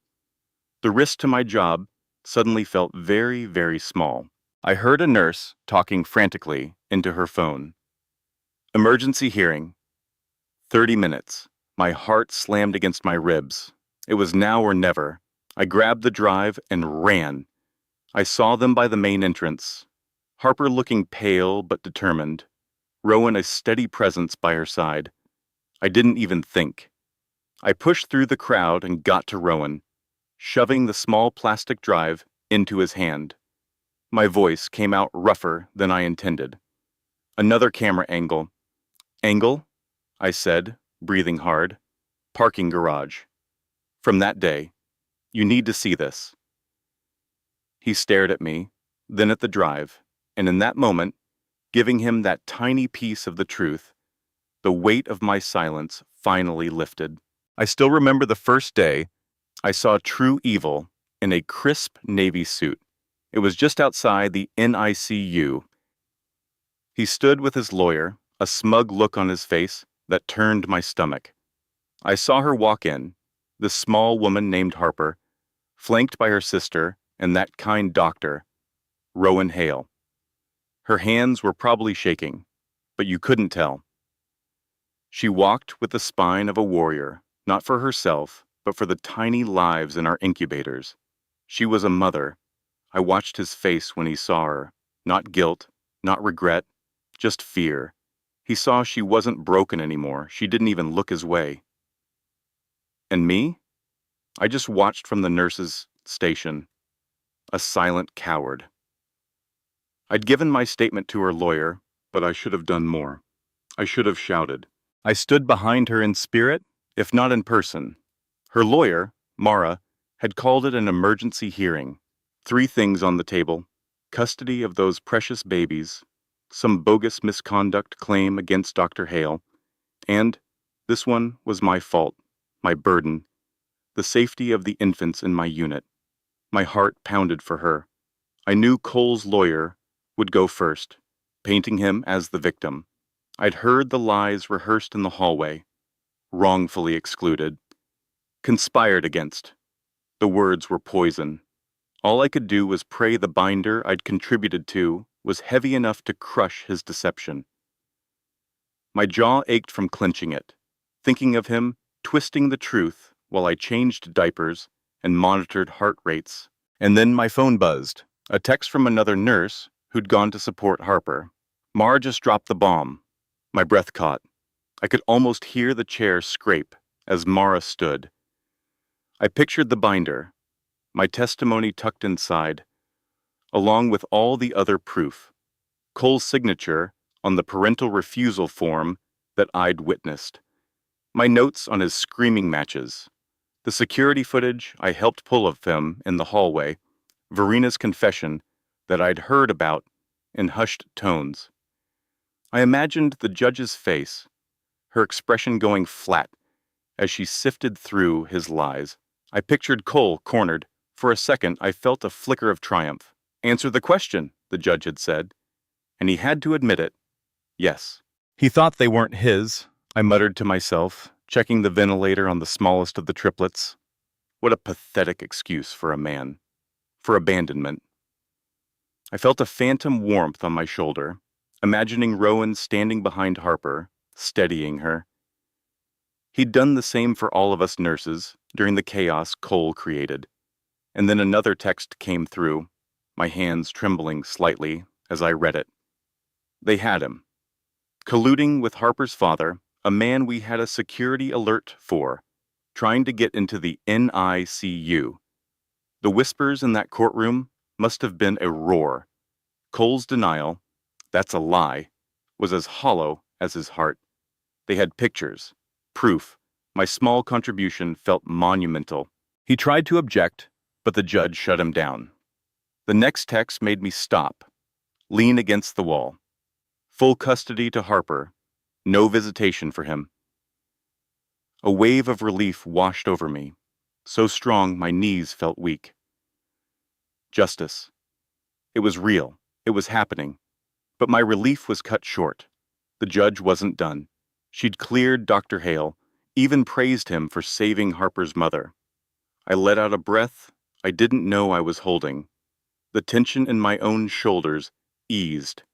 Speaker 2: The risk to my job suddenly felt very, very small. I heard a nurse talking frantically into her phone. Emergency hearing. 30 minutes. My heart slammed against my ribs. It was now or never. I grabbed the drive and ran. I saw them by the main entrance. Harper looking pale but determined. Rowan a steady presence by her side. I didn't even think. I pushed through the crowd and got to Rowan, shoving the small plastic drive into his hand. My voice came out rougher than I intended. Another camera angle. Angle? I said, breathing hard. Parking garage. From that day, you need to see this. He stared at me, then at the drive, and in that moment, giving him that tiny piece of the truth, the weight of my silence finally lifted. I still remember the first day I saw true evil in a crisp navy suit. It was just outside the NICU. He stood with his lawyer, a smug look on his face that turned my stomach. I saw her walk in, this small woman named Harper, flanked by her sister and that kind doctor, Rowan Hale. Her hands were probably shaking, but you couldn't tell. She walked with the spine of a warrior, not for herself, but for the tiny lives in our incubators. She was a mother. I watched his face when he saw her. Not guilt, not regret, just fear. He saw she wasn't broken anymore. She didn't even look his way. And me? I just watched from the nurse's station, a silent coward. I'd given my statement to her lawyer, but I should have done more. I should have shouted. I stood behind her in spirit, if not in person. Her lawyer, Mara, had called it an emergency hearing. 3 things on the table: custody of those precious babies, some bogus misconduct claim against Dr. Hale, and, this one was my fault, my burden, the safety of the infants in my unit. My heart pounded for her. I knew Cole's lawyer would go first, painting him as the victim. I'd heard the lies rehearsed in the hallway, wrongfully excluded, conspired against. The words were poison. All I could do was pray the binder I'd contributed to was heavy enough to crush his deception. My jaw ached from clenching it, thinking of him twisting the truth while I changed diapers and monitored heart rates. And then my phone buzzed, a text from another nurse who'd gone to support Harper. Mara just dropped the bomb. My breath caught. I could almost hear the chair scrape as Mara stood. I pictured the binder, my testimony tucked inside, along with all the other proof. Cole's signature on the parental refusal form that I'd witnessed. My notes on his screaming matches. The security footage I helped pull of him in the hallway. Verina's confession that I'd heard about in hushed tones. I imagined the judge's face, her expression going flat as she sifted through his lies. I pictured Cole cornered. For a second, I felt a flicker of triumph. Answer the question, the judge had said. And he had to admit it. Yes. He thought they weren't his, I muttered to myself, checking the ventilator on the smallest of the triplets. What a pathetic excuse for a man. For abandonment. I felt a phantom warmth on my shoulder, imagining Rowan standing behind Harper, steadying her. He'd done the same for all of us nurses during the chaos Cole created. And then another text came through, my hands trembling slightly as I read it. They had him. Colluding with Harper's father, a man we had a security alert for, trying to get into the NICU. The whispers in that courtroom must have been a roar. Cole's denial, that's a lie, was as hollow as his heart. They had pictures, proof. My small contribution felt monumental. He tried to object, but the judge shut him down. The next text made me stop, lean against the wall. Full custody to Harper, no visitation for him. A wave of relief washed over me, so strong my knees felt weak. Justice. It was real. It was happening. But my relief was cut short. The judge wasn't done. She'd cleared Dr. Hale, even praised him for saving Harper's mother. I let out a breath I didn't know I was holding. The tension in my own shoulders eased.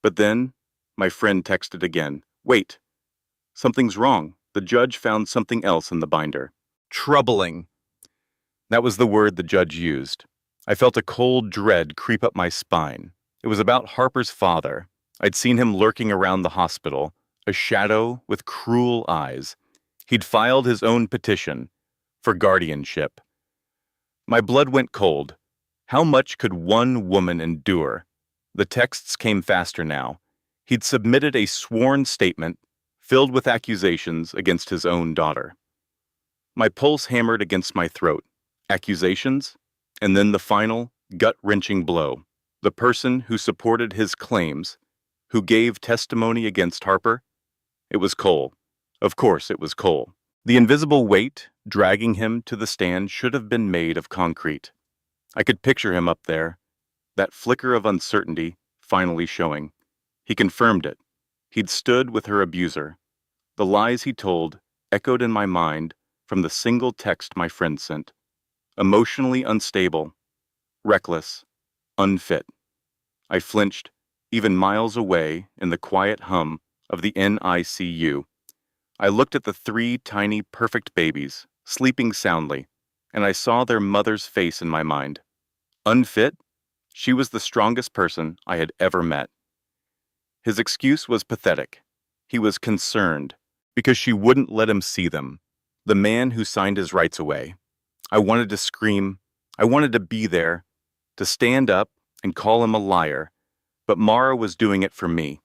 Speaker 2: But then, my friend texted again. Wait, something's wrong. The judge found something else in the binder. Troubling. That was the word the judge used. I felt a cold dread creep up my spine. It was about Harper's father. I'd seen him lurking around the hospital, a shadow with cruel eyes. He'd filed his own petition for guardianship. My blood went cold. How much could one woman endure? The texts came faster now. He'd submitted a sworn statement filled with accusations against his own daughter. My pulse hammered against my throat. Accusations? And then the final, gut-wrenching blow. The person who supported his claims, who gave testimony against Harper? It was Cole. Of course it was Cole. The invisible weight dragging him to the stand should have been made of concrete. I could picture him up there, that flicker of uncertainty finally showing. He confirmed it. He'd stood with her abuser. The lies he told echoed in my mind from the single text my friend sent. Emotionally unstable, reckless, unfit. I flinched, even miles away in the quiet hum of the NICU. I looked at the three tiny, perfect babies, sleeping soundly, and I saw their mother's face in my mind. Unfit? She was the strongest person I had ever met. His excuse was pathetic. He was concerned, because she wouldn't let him see them. The man who signed his rights away. I wanted to scream. I wanted to be there, to stand up and call him a liar. But Mara was doing it for me,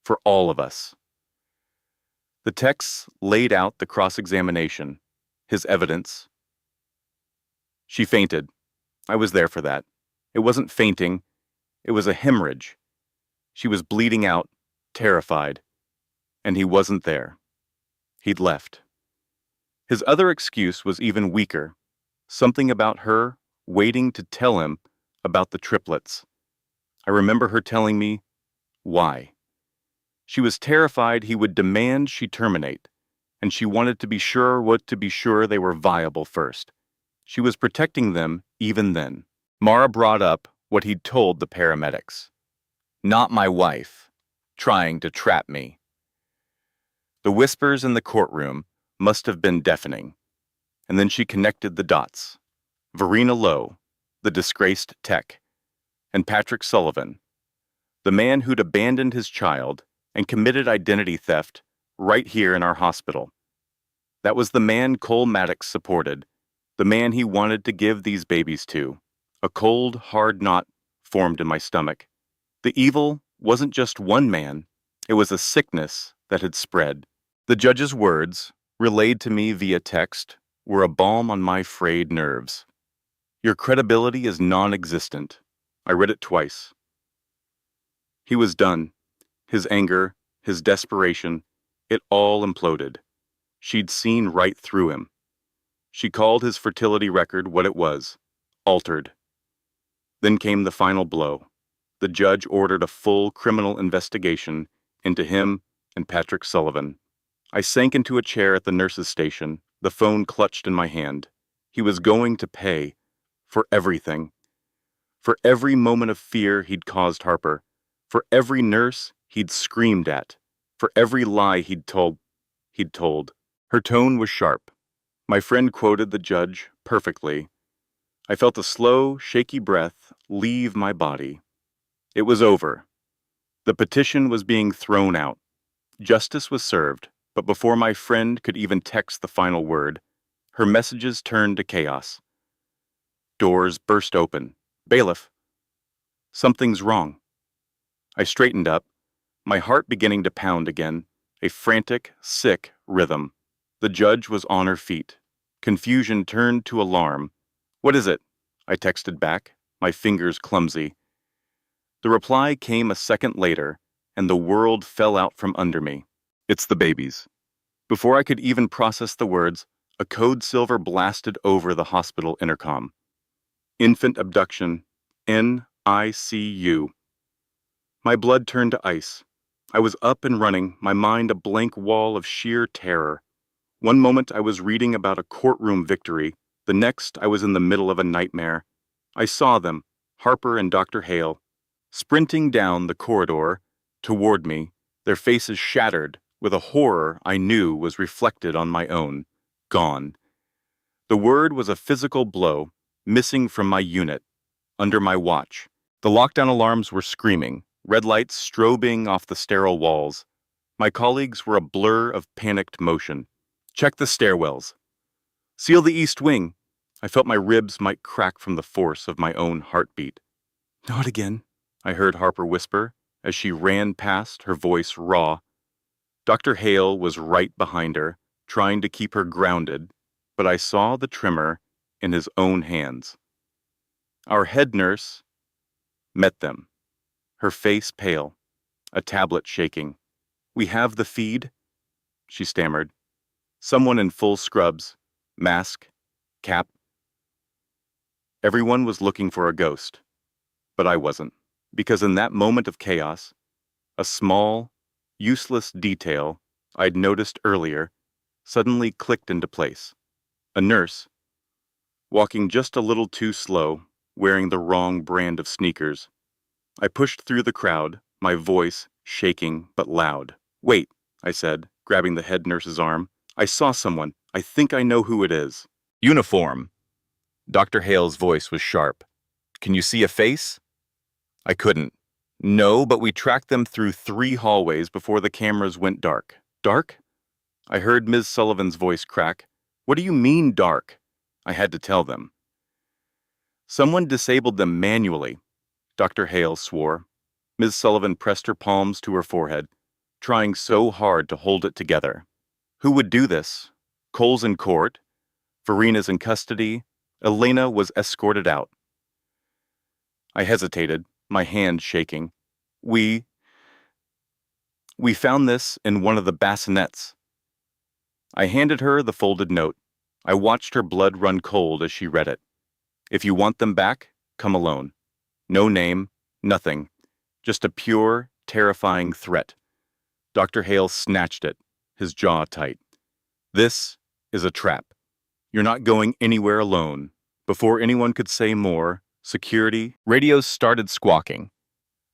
Speaker 2: for all of us. The texts laid out the cross-examination, his evidence. She fainted. I was there for that. It wasn't fainting. It was a hemorrhage. She was bleeding out, terrified. And he wasn't there. He'd left. His other excuse was even weaker. Something about her waiting to tell him about the triplets. I remember her telling me why. She was terrified he would demand she terminate, and she wanted to be sure they were viable first. She was protecting them even then. Mara brought up what he'd told the paramedics. Not my wife, trying to trap me. The whispers in the courtroom must have been deafening, and then she connected the dots. Verena Lowe, the disgraced tech, and Patrick Sullivan, the man who'd abandoned his child and committed identity theft right here in our hospital. That was the man Cole Maddox supported, the man he wanted to give these babies to. A cold, hard knot formed in my stomach. The evil wasn't just one man, it was a sickness that had spread. The judge's words, relayed to me via text, were a balm on my frayed nerves. Your credibility is non-existent. I read it twice. He was done. His anger, his desperation, it all imploded. She'd seen right through him. She called his fertility record what it was, altered. Then came the final blow. The judge ordered a full criminal investigation into him and Patrick Sullivan. I sank into a chair at the nurse's station, the phone clutched in my hand. He was going to pay for everything. For every moment of fear he'd caused Harper. For every nurse he'd screamed at. For every lie he'd told. Her tone was sharp. My friend quoted the judge perfectly. I felt a slow, shaky breath leave my body. It was over. The petition was being thrown out. Justice was served, but before my friend could even text the final word, her messages turned to chaos. Doors burst open. Bailiff. Something's wrong. I straightened up, my heart beginning to pound again, a frantic, sick rhythm. The judge was on her feet. Confusion turned to alarm. What is it? I texted back, my fingers clumsy. The reply came a second later, and the world fell out from under me. It's the babies. Before I could even process the words, a code silver blasted over the hospital intercom. Infant abduction. NICU. My blood turned to ice. I was up and running, my mind a blank wall of sheer terror. One moment I was reading about a courtroom victory, the next I was in the middle of a nightmare. I saw them, Harper and Dr. Hale, sprinting down the corridor toward me, their faces shattered with a horror I knew was reflected on my own. Gone. The word was a physical blow, missing from my unit, under my watch. The lockdown alarms were screaming, red lights strobing off the sterile walls. My colleagues were a blur of panicked motion. Check the stairwells. Seal the east wing. I felt my ribs might crack from the force of my own heartbeat. Not again, I heard Harper whisper as she ran past, her voice raw. Dr. Hale was right behind her, trying to keep her grounded, but I saw the trimmer in his own hands. Our head nurse met them, her face pale, a tablet shaking. We have the feed, she stammered. Someone in full scrubs, mask, cap. Everyone was looking for a ghost, but I wasn't, because in that moment of chaos, a small, useless detail I'd noticed earlier suddenly clicked into place. A nurse, walking just a little too slow, wearing the wrong brand of sneakers. I pushed through the crowd, my voice shaking but loud. Wait, I said, grabbing the head nurse's arm. I saw someone. I think I know who it is. Uniform. Dr. Hale's voice was sharp. Can you see a face? I couldn't. No, but we tracked them through 3 hallways before the cameras went dark. Dark? I heard Ms. Sullivan's voice crack. What do you mean dark? I had to tell them. Someone disabled them manually, Dr. Hale swore. Ms. Sullivan pressed her palms to her forehead, trying so hard to hold it together. Who would do this? Cole's in court. Verena's in custody. Elena was escorted out. I hesitated, my hand shaking. We found this in one of the bassinets. I handed her the folded note. I watched her blood run cold as she read it. If you want them back, come alone. No name, nothing. Just a pure, terrifying threat. Dr. Hale snatched it, his jaw tight. This is a trap. You're not going anywhere alone. Before anyone could say more, security, radios started squawking.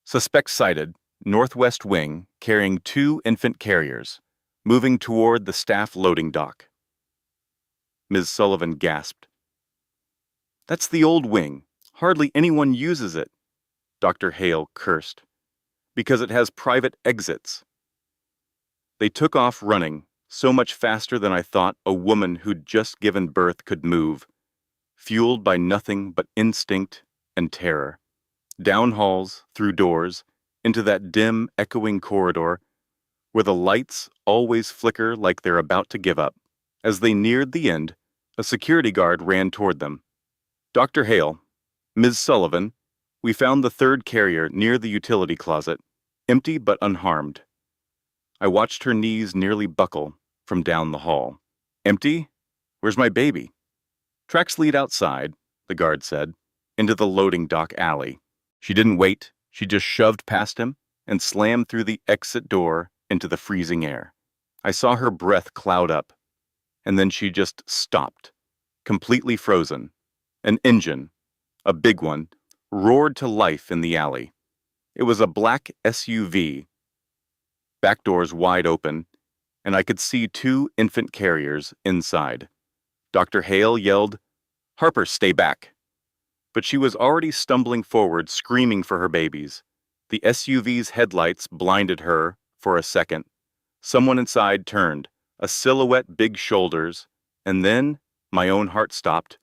Speaker 2: Suspect sighted, northwest wing, carrying 2 infant carriers, moving toward the staff loading dock. Ms. Sullivan gasped. That's the old wing. Hardly anyone uses it, Dr. Hale cursed. Because it has private exits. They took off running, so much faster than I thought a woman who'd just given birth could move, fueled by nothing but instinct and terror. Down halls, through doors, into that dim, echoing corridor, where the lights always flicker like they're about to give up. As they neared the end, a security guard ran toward them. Dr. Hale, Ms. Sullivan, we found the 3rd carrier near the utility closet, empty but unharmed. I watched her knees nearly buckle from down the hall. Empty? Where's my baby? Tracks lead outside, the guard said, into the loading dock alley. She didn't wait. She just shoved past him and slammed through the exit door into the freezing air. I saw her breath cloud up, and then she just stopped, completely frozen. An engine, a big one, roared to life in the alley. It was a black SUV, back doors wide open, and I could see 2 infant carriers inside. Dr. Hale yelled, "Harper, stay back." But she was already stumbling forward, screaming for her babies. The SUV's headlights blinded her for a second. Someone inside turned, a silhouette, big shoulders, and then my own heart stopped,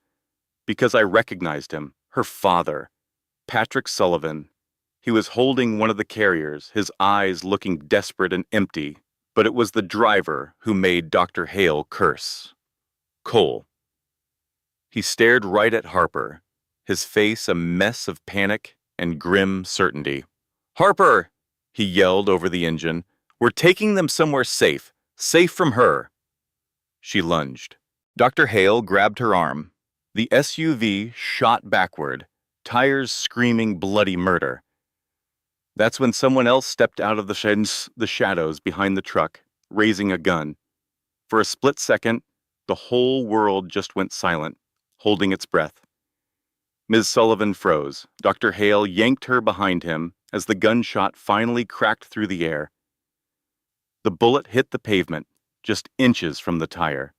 Speaker 2: because I recognized him, her father, Patrick Sullivan. He was holding one of the carriers, his eyes looking desperate and empty, but it was the driver who made Dr. Hale curse. Cole. He stared right at Harper, his face a mess of panic and grim certainty. "Harper!" he yelled over the engine. "We're taking them somewhere safe, safe from her." She lunged. Dr. Hale grabbed her arm. The SUV shot backward, tires screaming bloody murder. That's when someone else stepped out of the shadows behind the truck, raising a gun. For a split second, the whole world just went silent, holding its breath. Ms. Sullivan froze. Dr. Hale yanked her behind him as the gunshot finally cracked through the air. The bullet hit the pavement, just inches from the tire.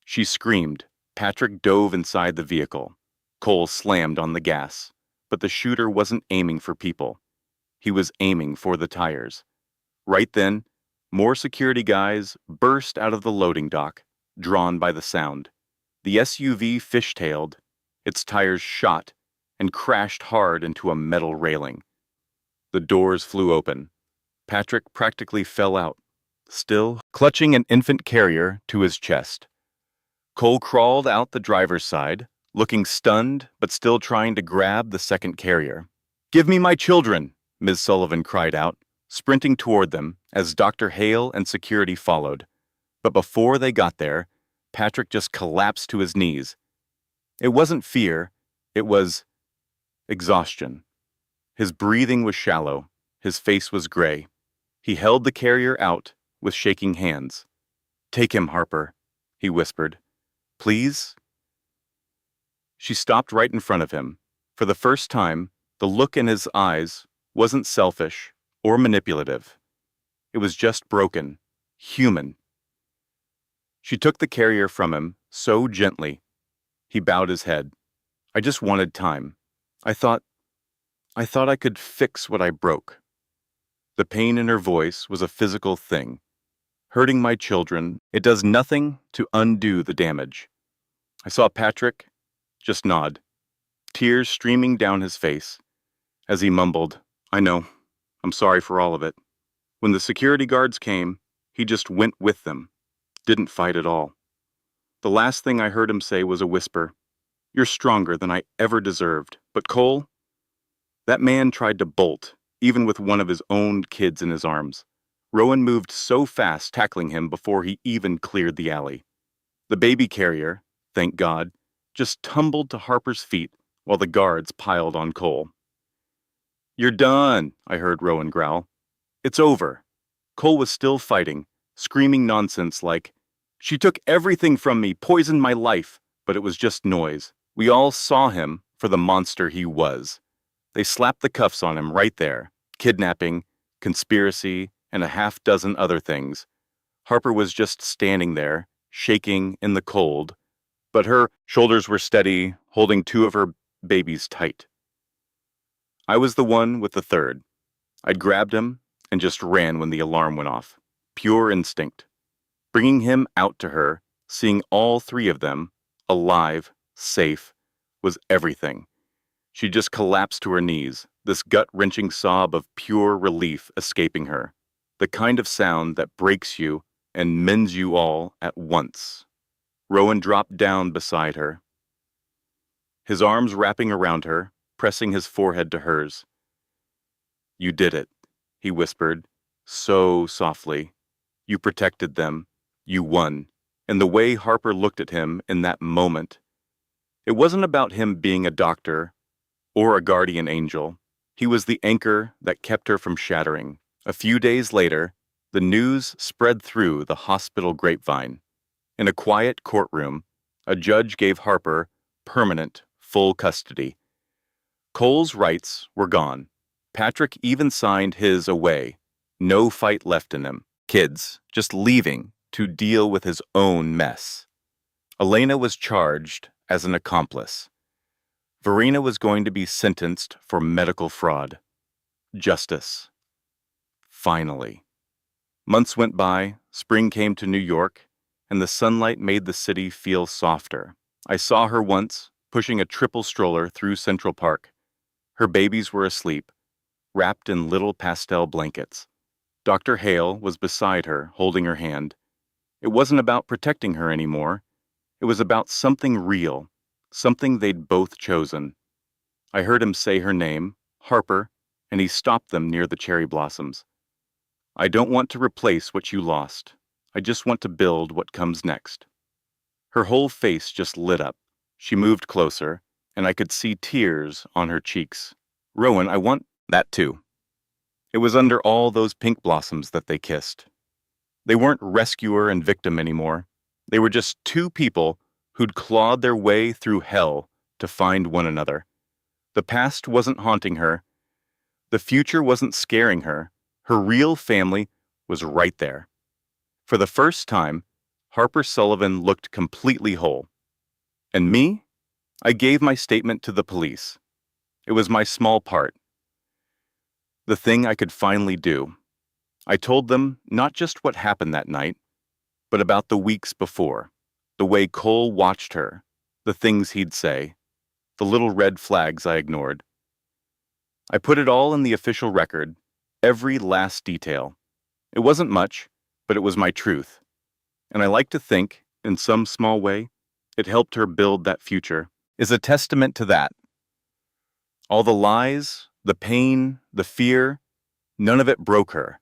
Speaker 2: She screamed. Patrick dove inside the vehicle. Cole slammed on the gas. But the shooter wasn't aiming for people. He was aiming for the tires. Right then, more security guys burst out of the loading dock, drawn by the sound. The SUV fishtailed, its tires shot, and crashed hard into a metal railing. The doors flew open. Patrick practically fell out, still clutching an infant carrier to his chest. Cole crawled out the driver's side, looking stunned but still trying to grab the second carrier. "Give me my children!" Ms. Sullivan cried out, sprinting toward them as Dr. Hale and security followed. But before they got there, Patrick just collapsed to his knees. It wasn't fear, it was exhaustion. His breathing was shallow, his face was gray. He held the carrier out with shaking hands. "Take him, Harper," he whispered. "Please?" She stopped right in front of him. For the first time, the look in his eyes wasn't selfish or manipulative. It was just broken, human. She took the carrier from him so gently. He bowed his head. "I just wanted time. I thought I could fix what I broke." The pain in her voice was a physical thing. "Hurting my children, it does nothing to undo the damage." I saw Patrick just nod, tears streaming down his face, as he mumbled, "I know. I'm sorry for all of it." When the security guards came, he just went with them, didn't fight at all. The last thing I heard him say was a whisper, "You're stronger than I ever deserved. But Cole?" That man tried to bolt, even with one of his own kids in his arms. Rowan moved so fast tackling him before he even cleared the alley. The baby carrier, thank God, just tumbled to Harper's feet while the guards piled on Cole. "You're done," I heard Rowan growl. "It's over." Cole was still fighting, screaming nonsense like, "She took everything from me, poisoned my life," but it was just noise. We all saw him for the monster he was. They slapped the cuffs on him right there. Kidnapping, conspiracy, and a half dozen other things. Harper was just standing there, shaking in the cold, but her shoulders were steady, holding two of her babies tight. I was the one with the third. I'd grabbed him and just ran when the alarm went off. Pure instinct. Bringing him out to her, seeing all three of them, alive, safe, was everything. She just collapsed to her knees, this gut-wrenching sob of pure relief escaping her. The kind of sound that breaks you and mends you all at once. Rowan dropped down beside her, his arms wrapping around her, pressing his forehead to hers. "You did it," he whispered, so softly. "You protected them. You won." And the way Harper looked at him in that moment, it wasn't about him being a doctor or a guardian angel. He was the anchor that kept her from shattering. A few days later, the news spread through the hospital grapevine. In a quiet courtroom, a judge gave Harper permanent, full custody. Cole's rights were gone. Patrick even signed his away. No fight left in him. Kids just leaving to deal with his own mess. Elena was charged as an accomplice. Verena was going to be sentenced for medical fraud. Justice. Finally. Months went by, spring came to New York, and the sunlight made the city feel softer. I saw her once, pushing a triple stroller through Central Park. Her babies were asleep, wrapped in little pastel blankets. Dr. Hale was beside her, holding her hand. It wasn't about protecting her anymore. It was about something real, something they'd both chosen. I heard him say her name, Harper, and he stopped them near the cherry blossoms. "I don't want to replace what you lost. I just want to build what comes next." Her whole face just lit up. She moved closer, and I could see tears on her cheeks. Rowan, I want that too. It was under all those pink blossoms that they kissed. They weren't rescuer and victim anymore. They were just two people who'd clawed their way through hell to find one another. The past wasn't haunting her. The future wasn't scaring her. Her real family was right there. For the first time, Harper Sullivan looked completely whole. And me? I gave my statement to the police. It was my small part. The thing I could finally do. I told them not just what happened that night, but about the weeks before, the way Cole watched her, the things he'd say, the little red flags I ignored. I put it all in the official record, every last detail. It wasn't much, but it was my truth. And I like to think, in some small way, it helped her build that future, is a testament to that. All the lies, the pain, the fear, none of it broke her.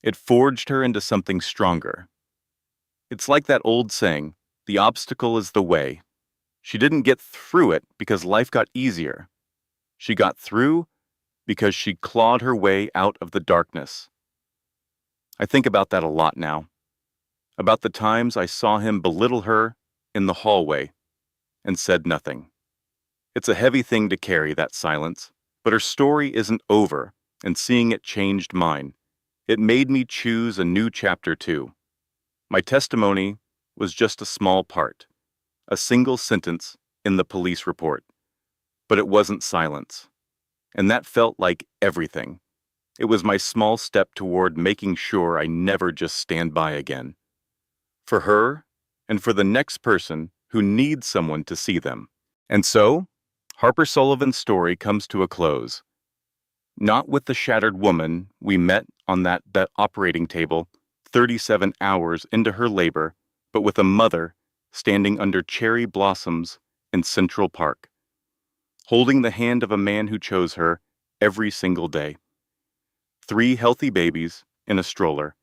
Speaker 2: It forged her into something stronger. It's like that old saying, the obstacle is the way. She didn't get through it because life got easier. She got through because she clawed her way out of the darkness. I think about that a lot now. About the times I saw him belittle her in the hallway and said nothing. It's a heavy thing to carry, that silence, but her story isn't over, and seeing it changed mine. It made me choose a new chapter too. My testimony was just a small part, a single sentence in the police report. But it wasn't silence. And that felt like everything. It was my small step toward making sure I never just stand by again. For her, and for the next person who needs someone to see them. And so, Harper Sullivan's story comes to a close. Not with the shattered woman we met on that operating table 37 hours into her labor, but with a mother standing under cherry blossoms in Central Park, holding the hand of a man who chose her every single day. 3 healthy babies in a stroller,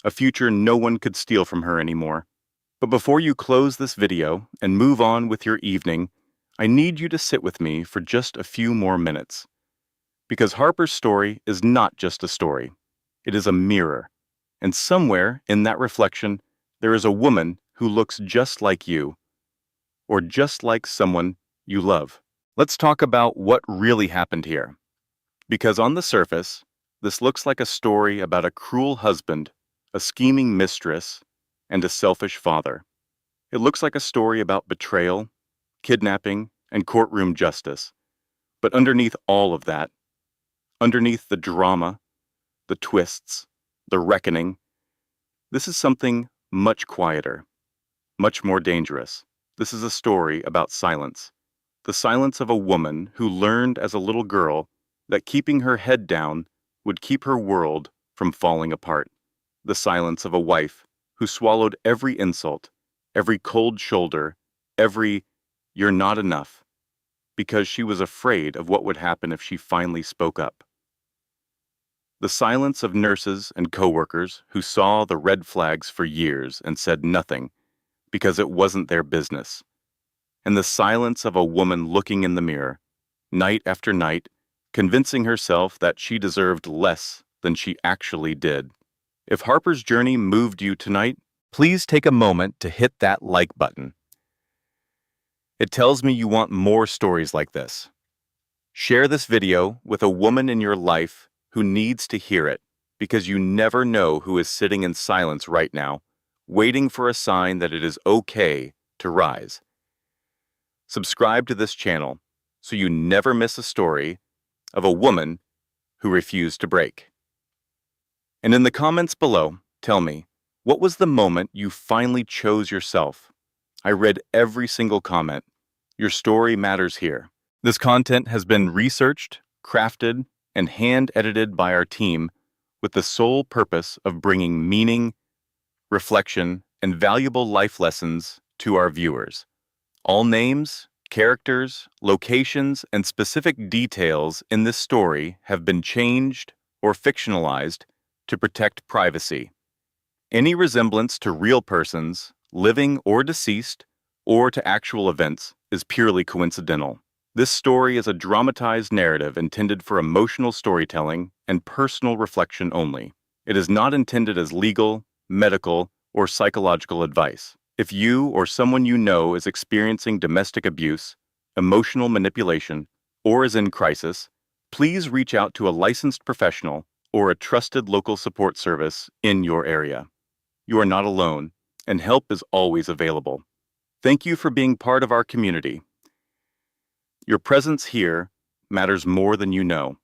Speaker 2: a future no one could steal from her anymore. But before you close this video and move on with your evening, I need you to sit with me for just a few more minutes. Because Harper's story is not just a story. It is a mirror. And somewhere in that reflection, there is a woman who looks just like you, or just like someone you love. Let's talk about what really happened here. Because on the surface, this looks like a story about a cruel husband, a scheming mistress, and a selfish father. It looks like a story about betrayal, kidnapping, and courtroom justice. But underneath all of that, underneath the drama, the twists, the reckoning, this is something much quieter, much more dangerous. This is a story about silence. The silence of a woman who learned as a little girl that keeping her head down would keep her world from falling apart. The silence of a wife who swallowed every insult, every cold shoulder, every "you're not enough," because she was afraid of what would happen if she finally spoke up. The silence of nurses and coworkers who saw the red flags for years and said nothing because it wasn't their business. And the silence of a woman looking in the mirror, night after night, convincing herself that she deserved less than she actually did. If Harper's journey moved you tonight, please take a moment to hit that like button. It tells me you want more stories like this. Share this video with a woman in your life who needs to hear it, because you never know who is sitting in silence right now, waiting for a sign that it is okay to rise. Subscribe to this channel so you never miss a story of a woman who refused to break. And in the comments below, tell me, what was the moment you finally chose yourself? I read every single comment. Your story matters here. This content has been researched, crafted, and hand-edited by our team with the sole purpose of bringing meaning, reflection, and valuable life lessons to our viewers. All names, characters, locations, and specific details in this story have been changed or fictionalized to protect privacy. Any resemblance to real persons, living or deceased, or to actual events is purely coincidental. This story is a dramatized narrative intended for emotional storytelling and personal reflection only. It is not intended as legal, medical, or psychological advice. If you or someone you know is experiencing domestic abuse, emotional manipulation, or is in crisis, please reach out to a licensed professional or a trusted local support service in your area. You are not alone, and help is always available. Thank you for being part of our community. Your presence here matters more than you know.